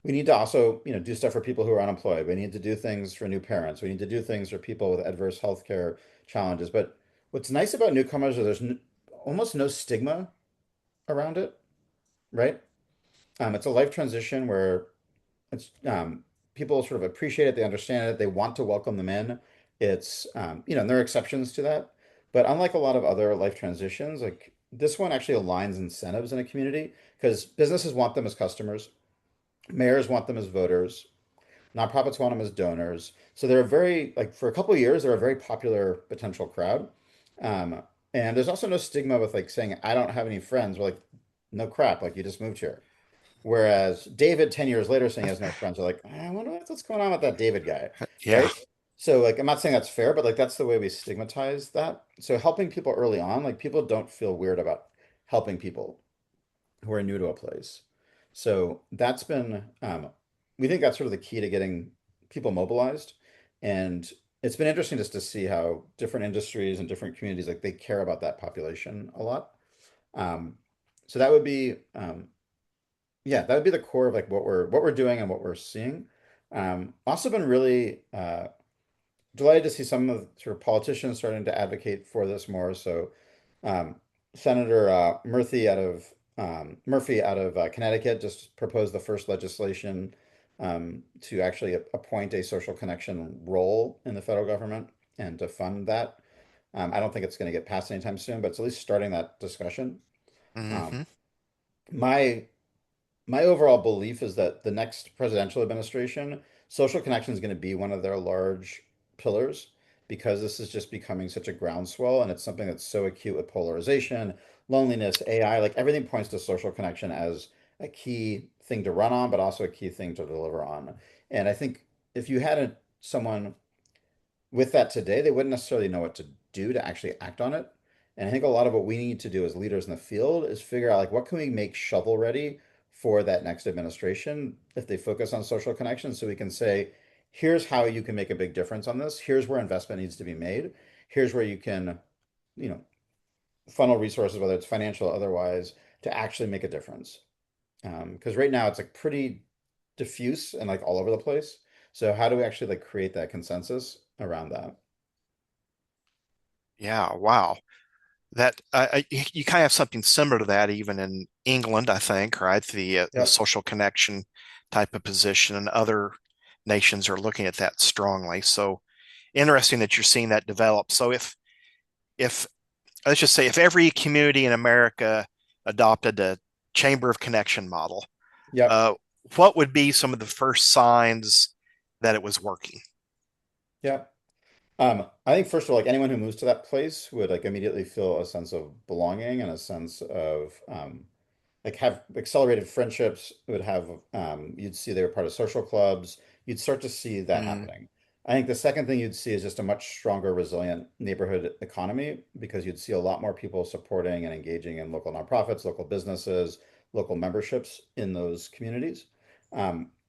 S2: We need to also, do stuff for people who are unemployed. We need to do things for new parents. We need to do things for people with adverse healthcare challenges. But what's nice about newcomers is there's n almost no stigma around it, right? It's a life transition where it's people sort of appreciate it, they understand it, they want to welcome them in. It's and there are exceptions to that. But unlike a lot of other life transitions, like this one actually aligns incentives in a community because businesses want them as customers, mayors want them as voters, nonprofits want them as donors. So they're very, like, for a couple of years, they're a very popular potential crowd. Um, and there's also no stigma with like saying, I don't have any friends. We're like, no crap, like you just moved here. Whereas David, 10 years later, saying he has no friends, are like, I wonder what's going on with that David guy,
S1: yeah.
S2: right? So, like, I'm not saying that's fair, but like, that's the way we stigmatize that. So, helping people early on, like, people don't feel weird about helping people who are new to a place. So that's been, we think that's sort of the key to getting people mobilized. And it's been interesting just to see how different industries and different communities, like they care about that population a lot. Um, so that would be, yeah, that would be the core of like what we're doing and what we're seeing. Also been really delighted to see some of the sort of politicians starting to advocate for this more. So um, Senator Murphy out of Connecticut just proposed the first legislation to actually appoint a social connection role in the federal government and to fund that. I don't think it's going to get passed anytime soon, but it's at least starting that discussion. Um,
S1: Hmm.
S2: my my overall belief is that the next presidential administration, social connection is going to be one of their large pillars because this is just becoming such a groundswell and it's something that's so acute with polarization, loneliness, AI, like everything points to social connection as a key thing to run on, but also a key thing to deliver on. And I think if you had someone with that today, they wouldn't necessarily know what to do to actually act on it. And I think a lot of what we need to do as leaders in the field is figure out like what can we make shovel ready for that next administration if they focus on social connections so we can say, here's how you can make a big difference on this. Here's where investment needs to be made. Here's where you can, you know, funnel resources, whether it's financial or otherwise, to actually make a difference. Because right now it's like pretty diffuse and like all over the place. So how do we actually like create that consensus around that?
S1: Yeah, wow. That you kind of have something similar to that even in England, I think, right? The
S2: Yep.
S1: social connection type of position, and other nations are looking at that strongly. So interesting that you're seeing that develop. So if let's just say if every community in America adopted a chamber of connection model,
S2: Yep.
S1: uh, what would be some of the first signs that it was working?
S2: Yep. I think first of all, like anyone who moves to that place would like immediately feel a sense of belonging and a sense of like have accelerated friendships, would have you'd see they were part of social clubs. You'd start to see that
S1: Mm,
S2: happening. I think the second thing you'd see is just a much stronger, resilient neighborhood economy because you'd see a lot more people supporting and engaging in local nonprofits, local businesses, local memberships in those communities.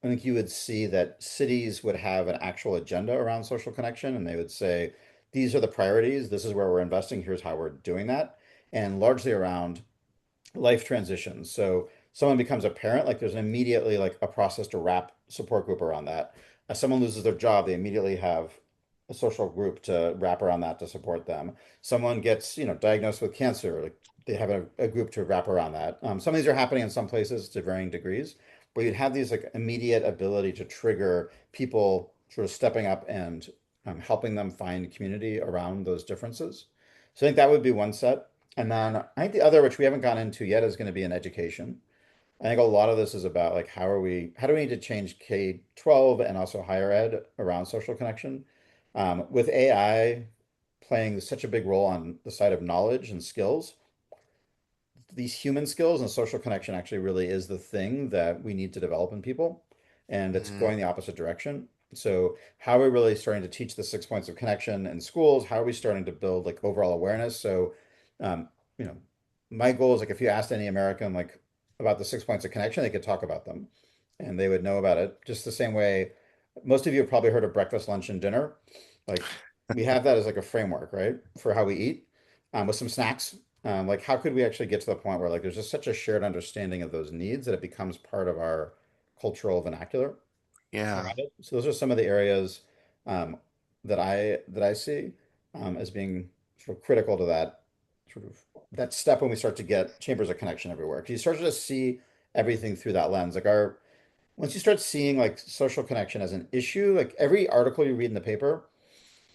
S2: I think you would see that cities would have an actual agenda around social connection and they would say, these are the priorities, this is where we're investing, here's how we're doing that. And largely around life transitions. So someone becomes a parent, like there's immediately like a process to wrap support group around that. As someone loses their job, they immediately have a social group to wrap around that to support them. Someone gets, diagnosed with cancer, like they have a group to wrap around that. Some of these are happening in some places to varying degrees, but you'd have these like immediate ability to trigger people sort of stepping up and helping them find community around those differences. So I think that would be one set. And then I think the other, which we haven't gone into yet, is going to be in education. I think a lot of this is about like how do we need to change K-12 and also higher ed around social connection? With AI playing such a big role on the side of knowledge and skills, these human skills and social connection actually really is the thing that we need to develop in people, and it's
S1: mm,
S2: going the opposite direction. So how are we really starting to teach the 6 points of connection in schools? How are we starting to build like overall awareness? So, um, you know, my goal is like if you asked any American like about the 6 points of connection, they could talk about them and they would know about it. Just the same way most of you have probably heard of breakfast, lunch, and dinner. Like we have that as like a framework, right, for how we eat, with some snacks. Like how could we actually get to the point where like there's just such a shared understanding of those needs that it becomes part of our cultural vernacular
S1: yeah.
S2: around it? So those are some of the areas um, that I see as being sort of critical to that sort of that step when we start to get chambers of connection everywhere. Because you start to just see everything through that lens. Like our once you start seeing like social connection as an issue, like every article you read in the paper,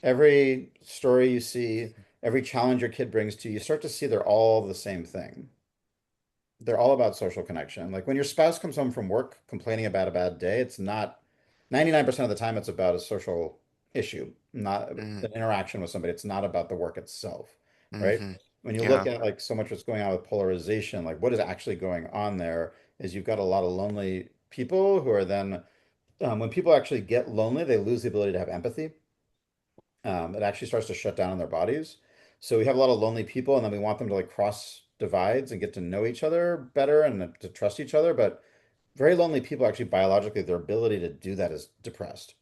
S2: every story you see, every challenge your kid brings to you, you start to see they're all the same thing. They're all about social connection. Like when your spouse comes home from work complaining about a bad day, it's not 99% of the time it's about a social issue, not
S1: Mm,
S2: an interaction with somebody. It's not about the work itself, right?
S1: hmm.
S2: When you
S1: Yeah.
S2: look at like so much what's going on with polarization, like what is actually going on there is you've got a lot of lonely people who are then, when people actually get lonely, they lose the ability to have empathy. It actually starts to shut down in their bodies. So we have a lot of lonely people, and then we want them to like cross divides and get to know each other better and to trust each other. But very lonely people actually biologically, their ability to do that is depressed.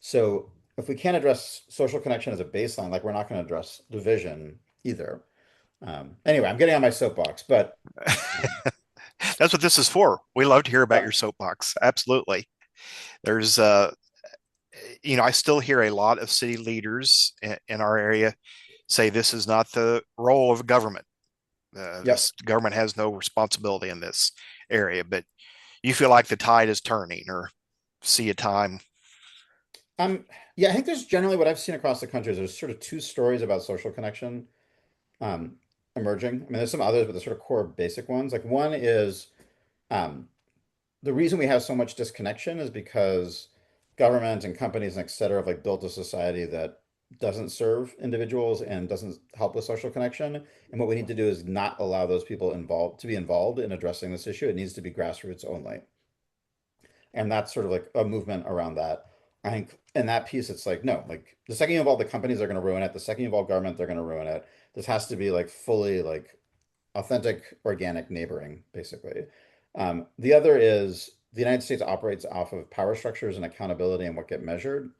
S2: So if we can't address social connection as a baseline, like we're not going to address division either. Anyway, I'm getting on my soapbox, but
S1: That's what this is for. We love to hear about
S2: yeah,
S1: your soapbox. Absolutely. There's I still hear a lot of city leaders in our area say this is not the role of government.
S2: yep.
S1: This government has no responsibility in this area, but you feel like the tide is turning or see a time.
S2: Yeah, I think there's generally what I've seen across the country is there's sort of two stories about social connection um, emerging. I mean, there's some others, but the sort of core basic ones. Like one is um, the reason we have so much disconnection is because government and companies and et cetera have like built a society that doesn't serve individuals and doesn't help with social connection. And what we need to do is not allow those people involved to be involved in addressing this issue. It needs to be grassroots only. And that's sort of like a movement around that. I think in that piece, it's like, no, like the second you involve the companies, they're going to ruin it. The second you involve government, they're going to ruin it. This has to be like fully like authentic, organic neighboring, basically. The other is the United States operates off of power structures and accountability and what get measured.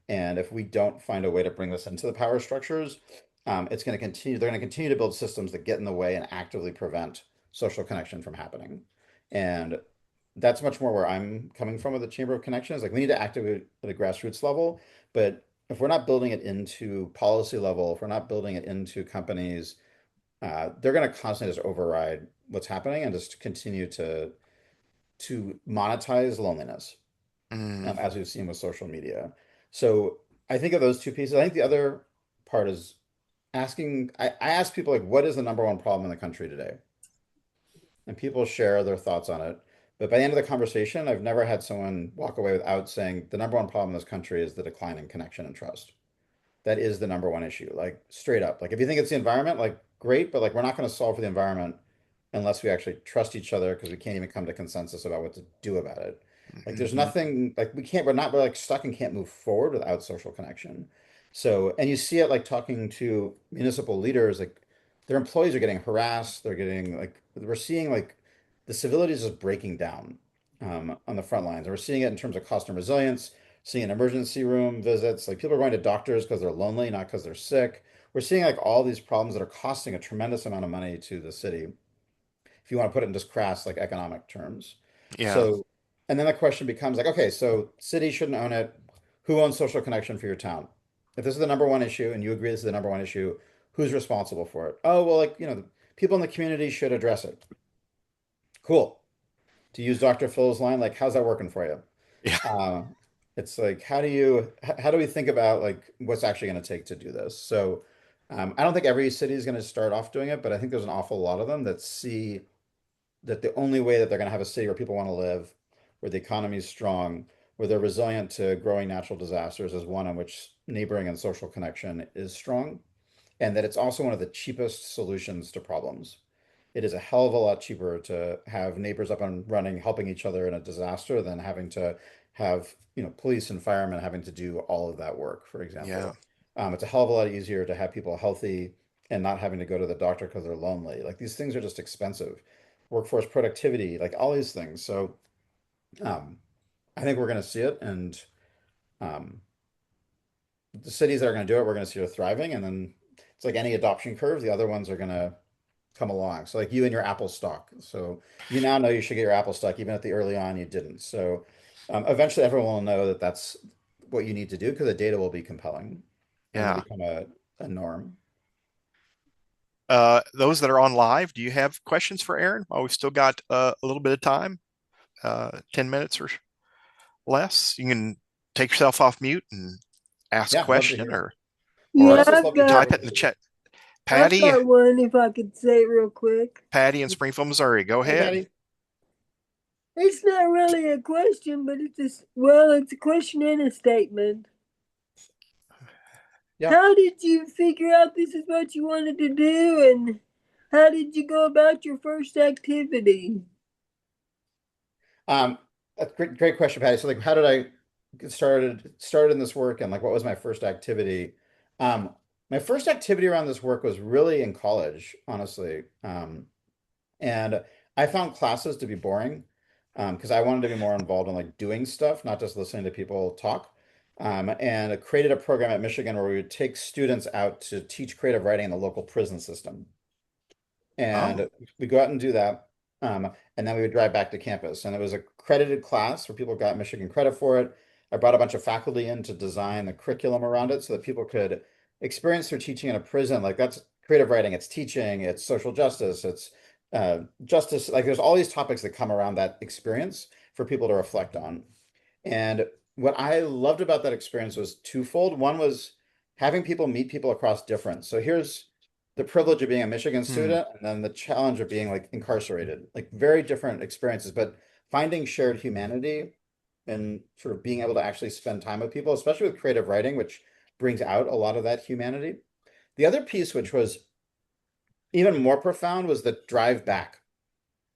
S2: And if we don't find a way to bring this into the power structures, it's going to continue. They're going to continue to build systems that get in the way and actively prevent social connection from happening. And that's much more where I'm coming from with the Chamber of Connections. Like we need to activate at a grassroots level, but if we're not building it into policy level, if we're not building it into companies, they're going to constantly just override what's happening and just continue to monetize loneliness,
S1: Mm,
S2: as we've seen with social media. So I think of those two pieces. I think the other part is asking. I ask people like, what is the number one problem in the country today? And people share their thoughts on it. But by the end of the conversation, I've never had someone walk away without saying the number one problem in this country is the decline in connection and trust. That is the number one issue, like straight up. Like if you think it's the environment, like great, but like we're not going to solve for the environment unless we actually trust each other because we can't even come to consensus about what to do about it. Like there's
S1: mhm.
S2: nothing like we're like stuck and can't move forward without social connection. So, and you see it like talking to municipal leaders, like their employees are getting harassed. They're getting like we're seeing like the civility is just breaking down on the front lines. And we're seeing it in terms of cost and resilience, seeing emergency room visits. Like people are going to doctors because they're lonely, not because they're sick. We're seeing like all these problems that are costing a tremendous amount of money to the city if you want to put it in just crass like economic terms.
S1: Yeah,
S2: So, and then the question becomes like, okay, so city shouldn't own it. Who owns social connection for your town? If this is the number one issue and you agree this is the number one issue, who's responsible for it? Oh, well, like, people in the community should address it. Cool. To use Dr. Phil's line, like, how's that working for you?
S1: yeah,
S2: Uh, it's like, how do we think about like what's actually going to take to do this? So, I don't think every city is going to start off doing it, but I think there's an awful lot of them that see that the only way that they're going to have a city where people want to live, where the economy is strong, where they're resilient to growing natural disasters is one in which neighboring and social connection is strong, and that it's also one of the cheapest solutions to problems. It is a hell of a lot cheaper to have neighbors up and running, helping each other in a disaster than having to have, police and firemen having to do all of that work, for
S1: yeah,
S2: example. It's a hell of a lot easier to have people healthy and not having to go to the doctor because they're lonely. Like these things are just expensive. Workforce productivity, like all these things. So um, I think we're going to see it, and um, the cities that are going to do it, we're going to see are thriving. And then it's like any adoption curve, the other ones are going to come along. So like you and your Apple stock. So you now know you should get your Apple stock, even if the early on you didn't. So eventually everyone will know that that's what you need to do because the data will be compelling and it'll
S1: yeah.
S2: become a norm.
S1: Those that are on live, do you have questions for Aaron? Oh, we've still got a little bit of time, 10 minutes or less. You can take yourself off mute and ask a
S2: Yeah, love to
S1: question
S2: hear.
S1: or
S2: I
S5: Yeah,
S2: also just love to hear
S1: type
S2: what
S1: it in
S2: the
S1: the
S2: city.
S1: chat.
S5: I've
S1: Patty,
S5: got one if I could say it real quick.
S1: Patty in Springfield, Missouri, go
S2: Hey,
S1: ahead.
S2: Patty.
S5: It's not really a question, but it's a question and a statement.
S2: Yeah.
S5: How did you figure out this is what you wanted to do, and how did you go about your first activity?
S2: Um, that's great question, Patty. So like, how did I get started in this work and like, what was my first activity? Um, my first activity around this work was really in college, honestly. And I found classes to be boring, because I wanted to be more involved in like doing stuff, not just listening to people talk. And I created a program at Michigan where we would take students out to teach creative writing in the local prison system.
S1: Oh,
S2: And we go out and do that. And then we would drive back to campus. And it was a credited class where people got Michigan credit for it. I brought a bunch of faculty in to design the curriculum around it so that people could experience their teaching in a prison. Like that's creative writing, it's teaching, it's social justice, it's justice. Like there's all these topics that come around that experience for people to reflect on. And what I loved about that experience was twofold. One was having people meet people across difference. So here's the privilege of being a Michigan
S1: Hmm.
S2: student, and then the challenge of being like incarcerated, like very different experiences, but finding shared humanity and sort of being able to actually spend time with people, especially with creative writing, which brings out a lot of that humanity. The other piece, which was even more profound, was the drive back.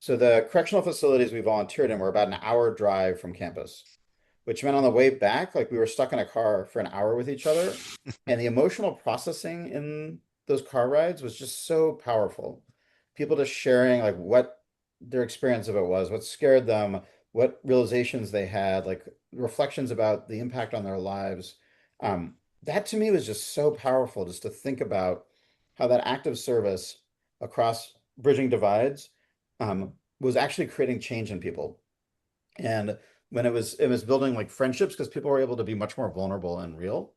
S2: So the correctional facilities we volunteered in were about an hour drive from campus, which meant on the way back, like we were stuck in a car for an hour with each other. And the emotional processing in those car rides was just so powerful. People just sharing like what their experience of it was, what scared them, what realizations they had, like reflections about the impact on their lives. That to me was just so powerful, just to think about how that act of service across bridging divides was actually creating change in people. And when it was building like friendships because people were able to be much more vulnerable and real.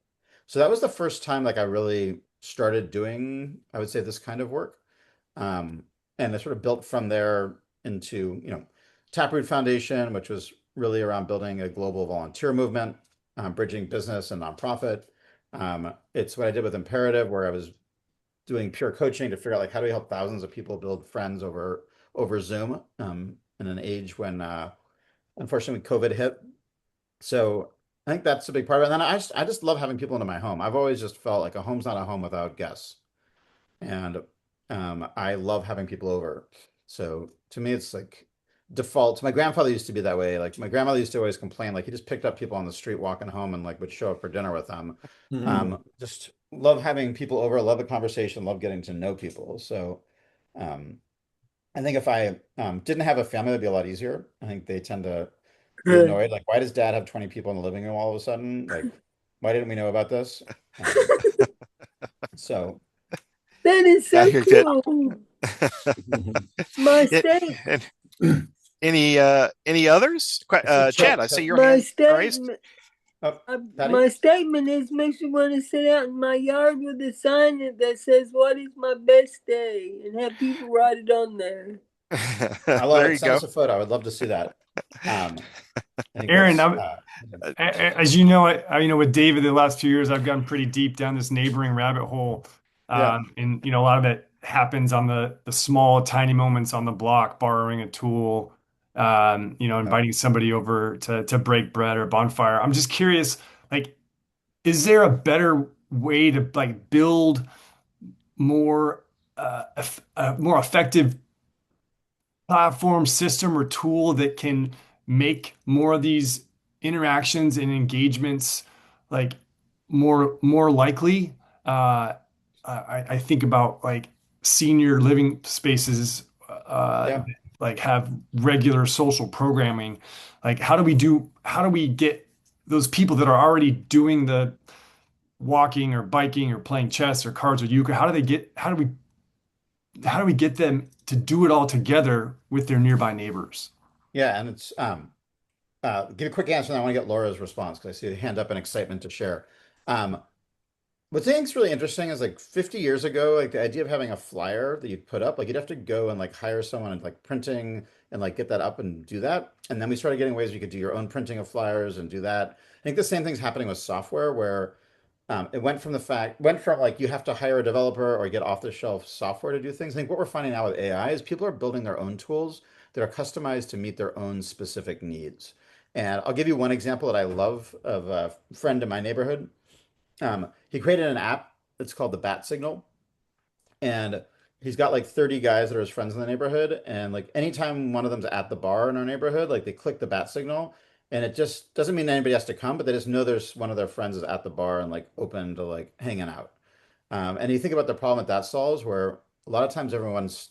S2: So that was the first time like I really started doing, I would say, this kind of work. Um, and I sort of built from there into, Taproot Foundation, which was really around building a global volunteer movement, bridging business and nonprofit. It's what I did with Imperative, where I was doing pure coaching to figure out like how do we help thousands of people build friends over Zoom, in an age when unfortunately COVID hit. So I think that's a big part of it. And then I just love having people into my home. I've always just felt like a home's not a home without guests. And I love having people over. So to me, it's like default. My grandfather used to be that way. Like my grandmother used to always complain, like he just picked up people on the street walking home and like would show up for dinner with them. Just love having people over, love the conversation, love getting to know people. So um, I think if I didn't have a family, it'd be a lot easier. I think they tend to be annoyed. Like, why does dad have 20 people in the living room all of a sudden? Like, why didn't we know about this? Um, so
S5: That is
S1: I
S5: so
S1: think that
S5: cool. My
S1: it,
S5: state,
S1: and any others?
S2: so
S1: Chad, I
S2: so
S1: see your
S5: my
S1: hand raised.
S5: statement,
S2: oh, Patty?
S5: my statement is makes me want to sit out in my yard with a sign that says "What is my best day?" and have people write it on there.
S2: I love
S1: There
S2: it.
S1: you
S2: Send
S1: go.
S2: us a photo. I would love to see that. Um, I think
S3: Aaron,
S2: that's
S3: as you know, with David, the last few years, I've gotten pretty deep down this neighboring rabbit hole,
S2: yeah.
S3: and a lot of it happens on the small, tiny moments on the block, borrowing a tool,
S2: Yeah.
S3: inviting somebody over to break bread or bonfire. I'm just curious, like, is there a better way to like build more a more effective platform, system, or tool that can make more of these interactions and engagements like more likely? Uh, I think about like senior living spaces,
S2: Yeah.
S3: like have regular social programming. Like, how do we get those people that are already doing the walking or biking or playing chess or cards or euchre? How do we get them to do it all together with their nearby neighbors?
S2: Yeah. And it's give a quick answer and I want to get Laura's response because I see a hand up in excitement to share. Um, What I think's really interesting is like 50 years ago, like the idea of having a flyer that you'd put up, like you'd have to go and like hire someone and like printing and like get that up and do that. And then we started getting ways you could do your own printing of flyers and do that. I think the same thing's happening with software where it went from like you have to hire a developer or get off the shelf software to do things. I think what we're finding now with AI is people are building their own tools that are customized to meet their own specific needs. And I'll give you one example that I love of a friend in my neighborhood. He created an app that's called the Bat Signal, and he's got like 30 guys that are his friends in the neighborhood. And like anytime one of them's at the bar in our neighborhood, like they click the Bat Signal, and it just doesn't mean anybody has to come, but they just know there's one of their friends is at the bar and like open to like hanging out. And you think about the problem that solves, where a lot of times everyone's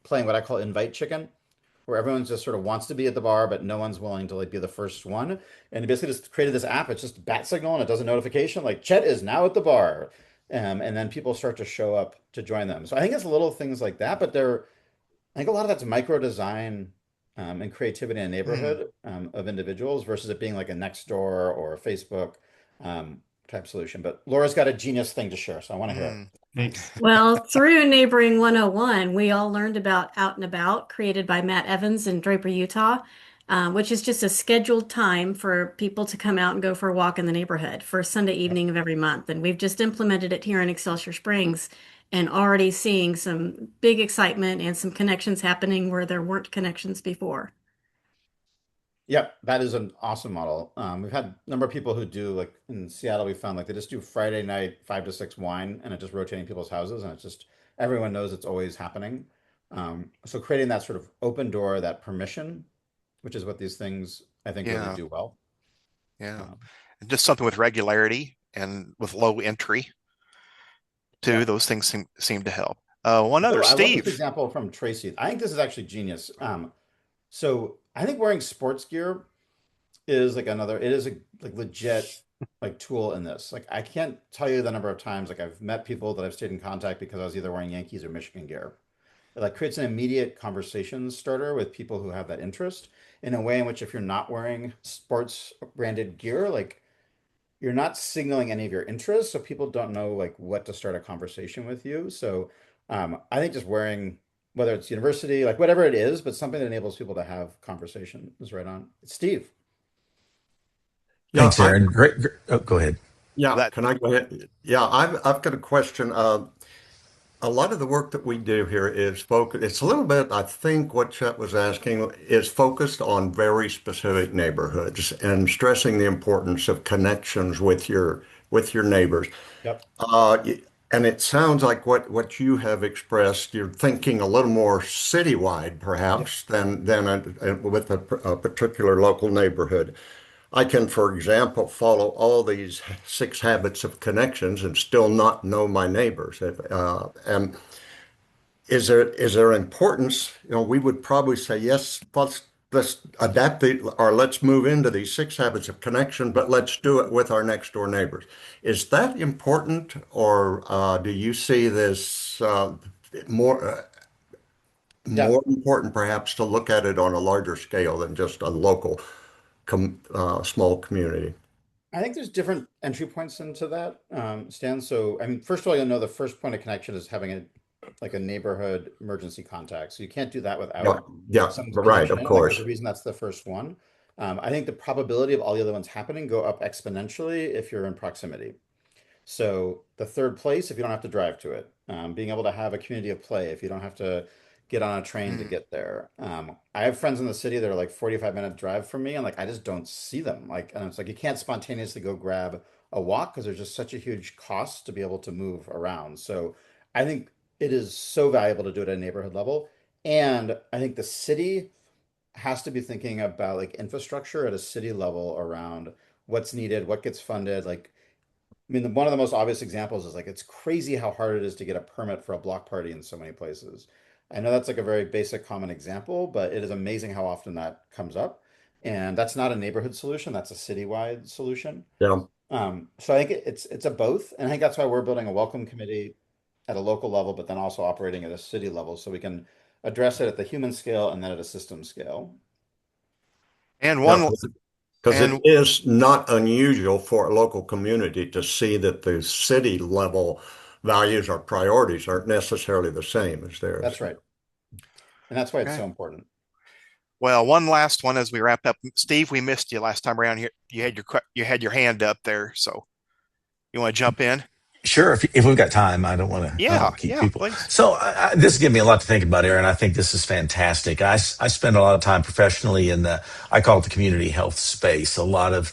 S2: playing what I call invite chicken, where everyone just sort of wants to be at the bar, but no one's willing to like be the first one. And he basically just created this app. It's just bat signal and it does a notification like Chet is now at the bar. And then people start to show up to join them. So I think it's little things like that, but I think a lot of that's micro design and creativity in a
S1: Hmm.
S2: neighborhood of individuals versus it being like a Nextdoor or a Facebook type solution. But Laura's got a genius thing to share, so I want to hear it.
S1: Hmm.
S3: Thanks.
S4: Well, through Neighboring 101, we all learned about Out and About, created by Matt Evans in Draper, Utah. which is just a scheduled time for people to come out and go for a walk in the neighborhood for Sunday evening of every month. And we've just implemented it here in Excelsior Springs and already seeing some big excitement and some connections happening where there weren't connections before.
S2: Yep, that is an awesome model. We've had a number of people who do, like in Seattle, we found like they just do Friday night 5 to 6 wine and it's just rotating people's houses and it's just everyone knows it's always happening. So creating that sort of open door, that permission, which is what these things I think really
S1: Yeah.
S2: do well.
S1: Yeah.
S2: Um,
S1: Just something with regularity and with low entry too.
S2: yep.
S1: Those things seem to help. One
S2: Oh,
S1: other,
S2: I love this
S1: Steve.
S2: example from Tracy. I think this is actually genius. So I think wearing sports gear is like another, it is a like legit like tool in this. Like I can't tell you the number of times like I've met people that I've stayed in contact because I was either wearing Yankees or Michigan gear. It like creates an immediate conversation starter with people who have that interest in a way in which if you're not wearing sports branded gear, like you're not signaling any of your interests, so people don't know like what to start a conversation with you. So I think just wearing whether it's university, like whatever it is, but something that enables people to have conversation is right on. Steve.
S6: Yeah,
S7: Thanks, Aaron. Great. Oh, go ahead.
S6: yeah.
S1: That
S6: Can I go ahead? Yeah, I've got a question. A lot of the work that we do here is focused. It's a little bit, I think, what Chet was asking is focused on very specific neighborhoods and stressing the importance of connections with your neighbors.
S2: Yep.
S6: Y- and it sounds like what you have expressed, you're thinking a little more citywide,
S2: Yep.
S6: perhaps, than with a particular local neighborhood. I can, for example, follow all these 6 habits of connections and still not know my neighbors. And is there importance? You know, we would probably say yes. Let's adapt it, or let's move into these 6 habits of connection, but let's do it with our next door neighbors. Is that important, or do you see this more
S2: Yeah.
S6: more important, perhaps, to look at it on a larger scale than just a local small community?
S2: I think there's different entry points into that, Stan. So, I mean, first of all, you'll know the first point of connection is having a like a neighborhood emergency contact. So you can't do that
S6: Yeah,
S2: without
S6: yeah,
S2: someone's
S6: right, of
S2: permission. Like, there's a
S6: course.
S2: reason that's the first one. I think the probability of all the other ones happening go up exponentially if you're in proximity. So the third place, if you don't have to drive to it, being able to have a community of play, if you don't have to get on a train to
S1: mm,
S2: get there. I have friends in the city that are like 45-minute drive from me, and like I just don't see them. Like, and it's like you can't spontaneously go grab a walk because there's just such a huge cost to be able to move around. So I think it is so valuable to do it at a neighborhood level. And I think the city has to be thinking about like infrastructure at a city level around what's needed, what gets funded, like I mean, one of the most obvious examples is like it's crazy how hard it is to get a permit for a block party in so many places. I know that's like a very basic common example, but it is amazing how often that comes up. And that's not a neighborhood solution, that's a citywide solution.
S6: Yeah.
S2: So I think it's a both, and I think that's why we're building a welcome committee at a local level, but then also operating at a city level, so we can address it at the human scale and then at a system scale.
S1: and
S6: Yeah,
S1: one
S6: because it
S1: and
S6: is not unusual for a local community to see that the city level values or priorities aren't necessarily the same as theirs.
S2: That's right, and that's why it's
S1: okay.
S2: so important.
S1: Well, one last one as we wrap up. Steve, we missed you last time around here. You had your hand up there, so you want to jump in?
S7: Sure, if we've got time, I don't want to
S1: Yeah,
S7: keep
S1: yeah,
S7: people.
S1: please.
S7: So this has given me a lot to think about, Aaron. I think this is fantastic. I spend a lot of time professionally in I call it the community health space. A lot of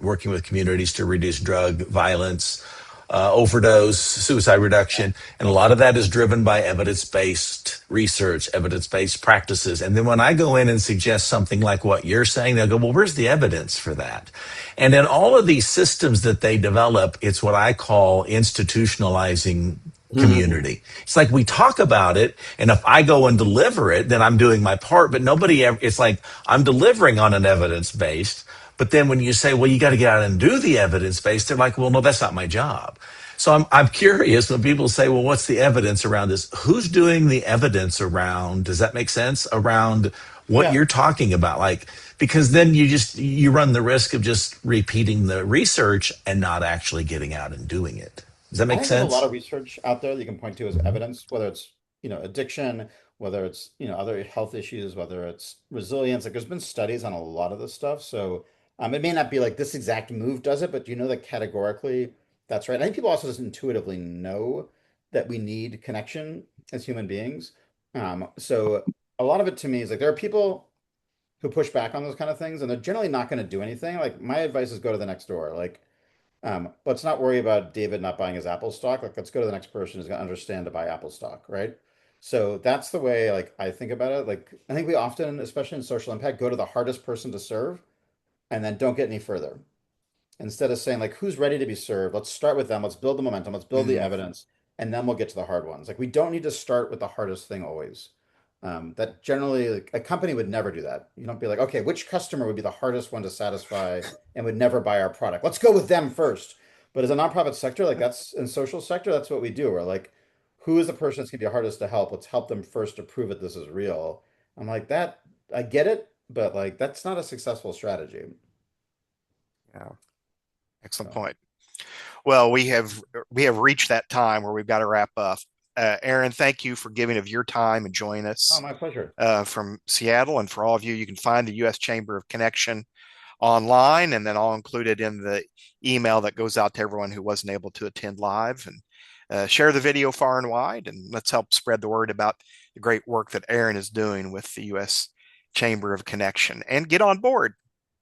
S7: working with communities to reduce drug violence, overdose, suicide reduction, and a lot of that is driven by evidence-based research, evidence-based practices. And then when I go in and suggest something like what you're saying, they'll go, "Well, where's the evidence for that?" And in all of these systems that they develop, it's what I call institutionalizing
S6: Mhm.
S7: community. It's like we talk about it, and if I go and deliver it, then I'm doing my part, but nobody ever, it's like I'm delivering on an evidence based. But then when you say, well, you got to get out and do the evidence based, they're like, well, no, that's not my job. So I'm curious when people say, well, what's the evidence around this? Who's doing the evidence around? Does that make sense around what
S2: Yeah.
S7: you're talking about? Like, because then you run the risk of just repeating the research and not actually getting out and doing it. Does that
S2: I
S7: make
S2: think there's a lot
S7: sense?
S2: of research out there that you can point to as evidence, whether it's, addiction, whether it's, other health issues, whether it's resilience. Like there's been studies on a lot of this stuff. So it may not be like this exact move does it, but you know that categorically that's right. I think people also just intuitively know that we need connection as human beings. So a lot of it to me is like there are people who push back on those kind of things, and they're generally not going to do anything. Like my advice is go to the next door. Like, let's not worry about David not buying his Apple stock. Like, let's go to the next person who's going to understand to buy Apple stock, right? So that's the way like I think about it. Like I think we often, especially in social impact, go to the hardest person to serve and then don't get any further. Instead of saying like who's ready to be served, let's start with them, let's build the momentum, let's build the
S1: Mm,
S2: evidence, and then we'll get to the hard ones. Like we don't need to start with the hardest thing always. That generally like, a company would never do that. You don't be like, okay, which customer would be the hardest one to satisfy and would never buy our product? Let's go with them first. But as a nonprofit sector, like that's in social sector, that's what we do. We're like, who is the person that's gonna be hardest to help? Let's help them first to prove that this is real. I'm like that, I get it, but like that's not a successful strategy.
S1: yeah, excellent
S2: So,
S1: point. Well, we have reached that time where we've got to wrap up. Aaron, thank you for giving of your time and joining
S2: oh,
S1: us
S2: my pleasure.
S1: from Seattle. And for all of you, you can find the U.S. Chamber of Connection online, and then I'll include it in the email that goes out to everyone who wasn't able to attend live. And share the video far and wide, and let's help spread the word about the great work that Aaron is doing with the U.S. Chamber of Connection. And get on board.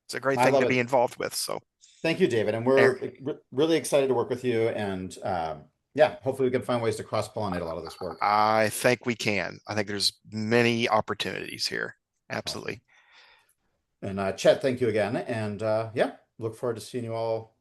S1: It's a great
S2: I
S1: thing
S2: love
S1: to
S2: it.
S1: be involved with. So,
S2: Thank you, David. And
S1: Aaron,
S2: we're really excited to work with you. And yeah, hopefully we can find ways to cross-pollinate a lot of this work.
S1: I think we can. I think there's many opportunities here.
S2: Awesome.
S1: Absolutely.
S2: And Chet, thank you again. And yeah, look forward to seeing you all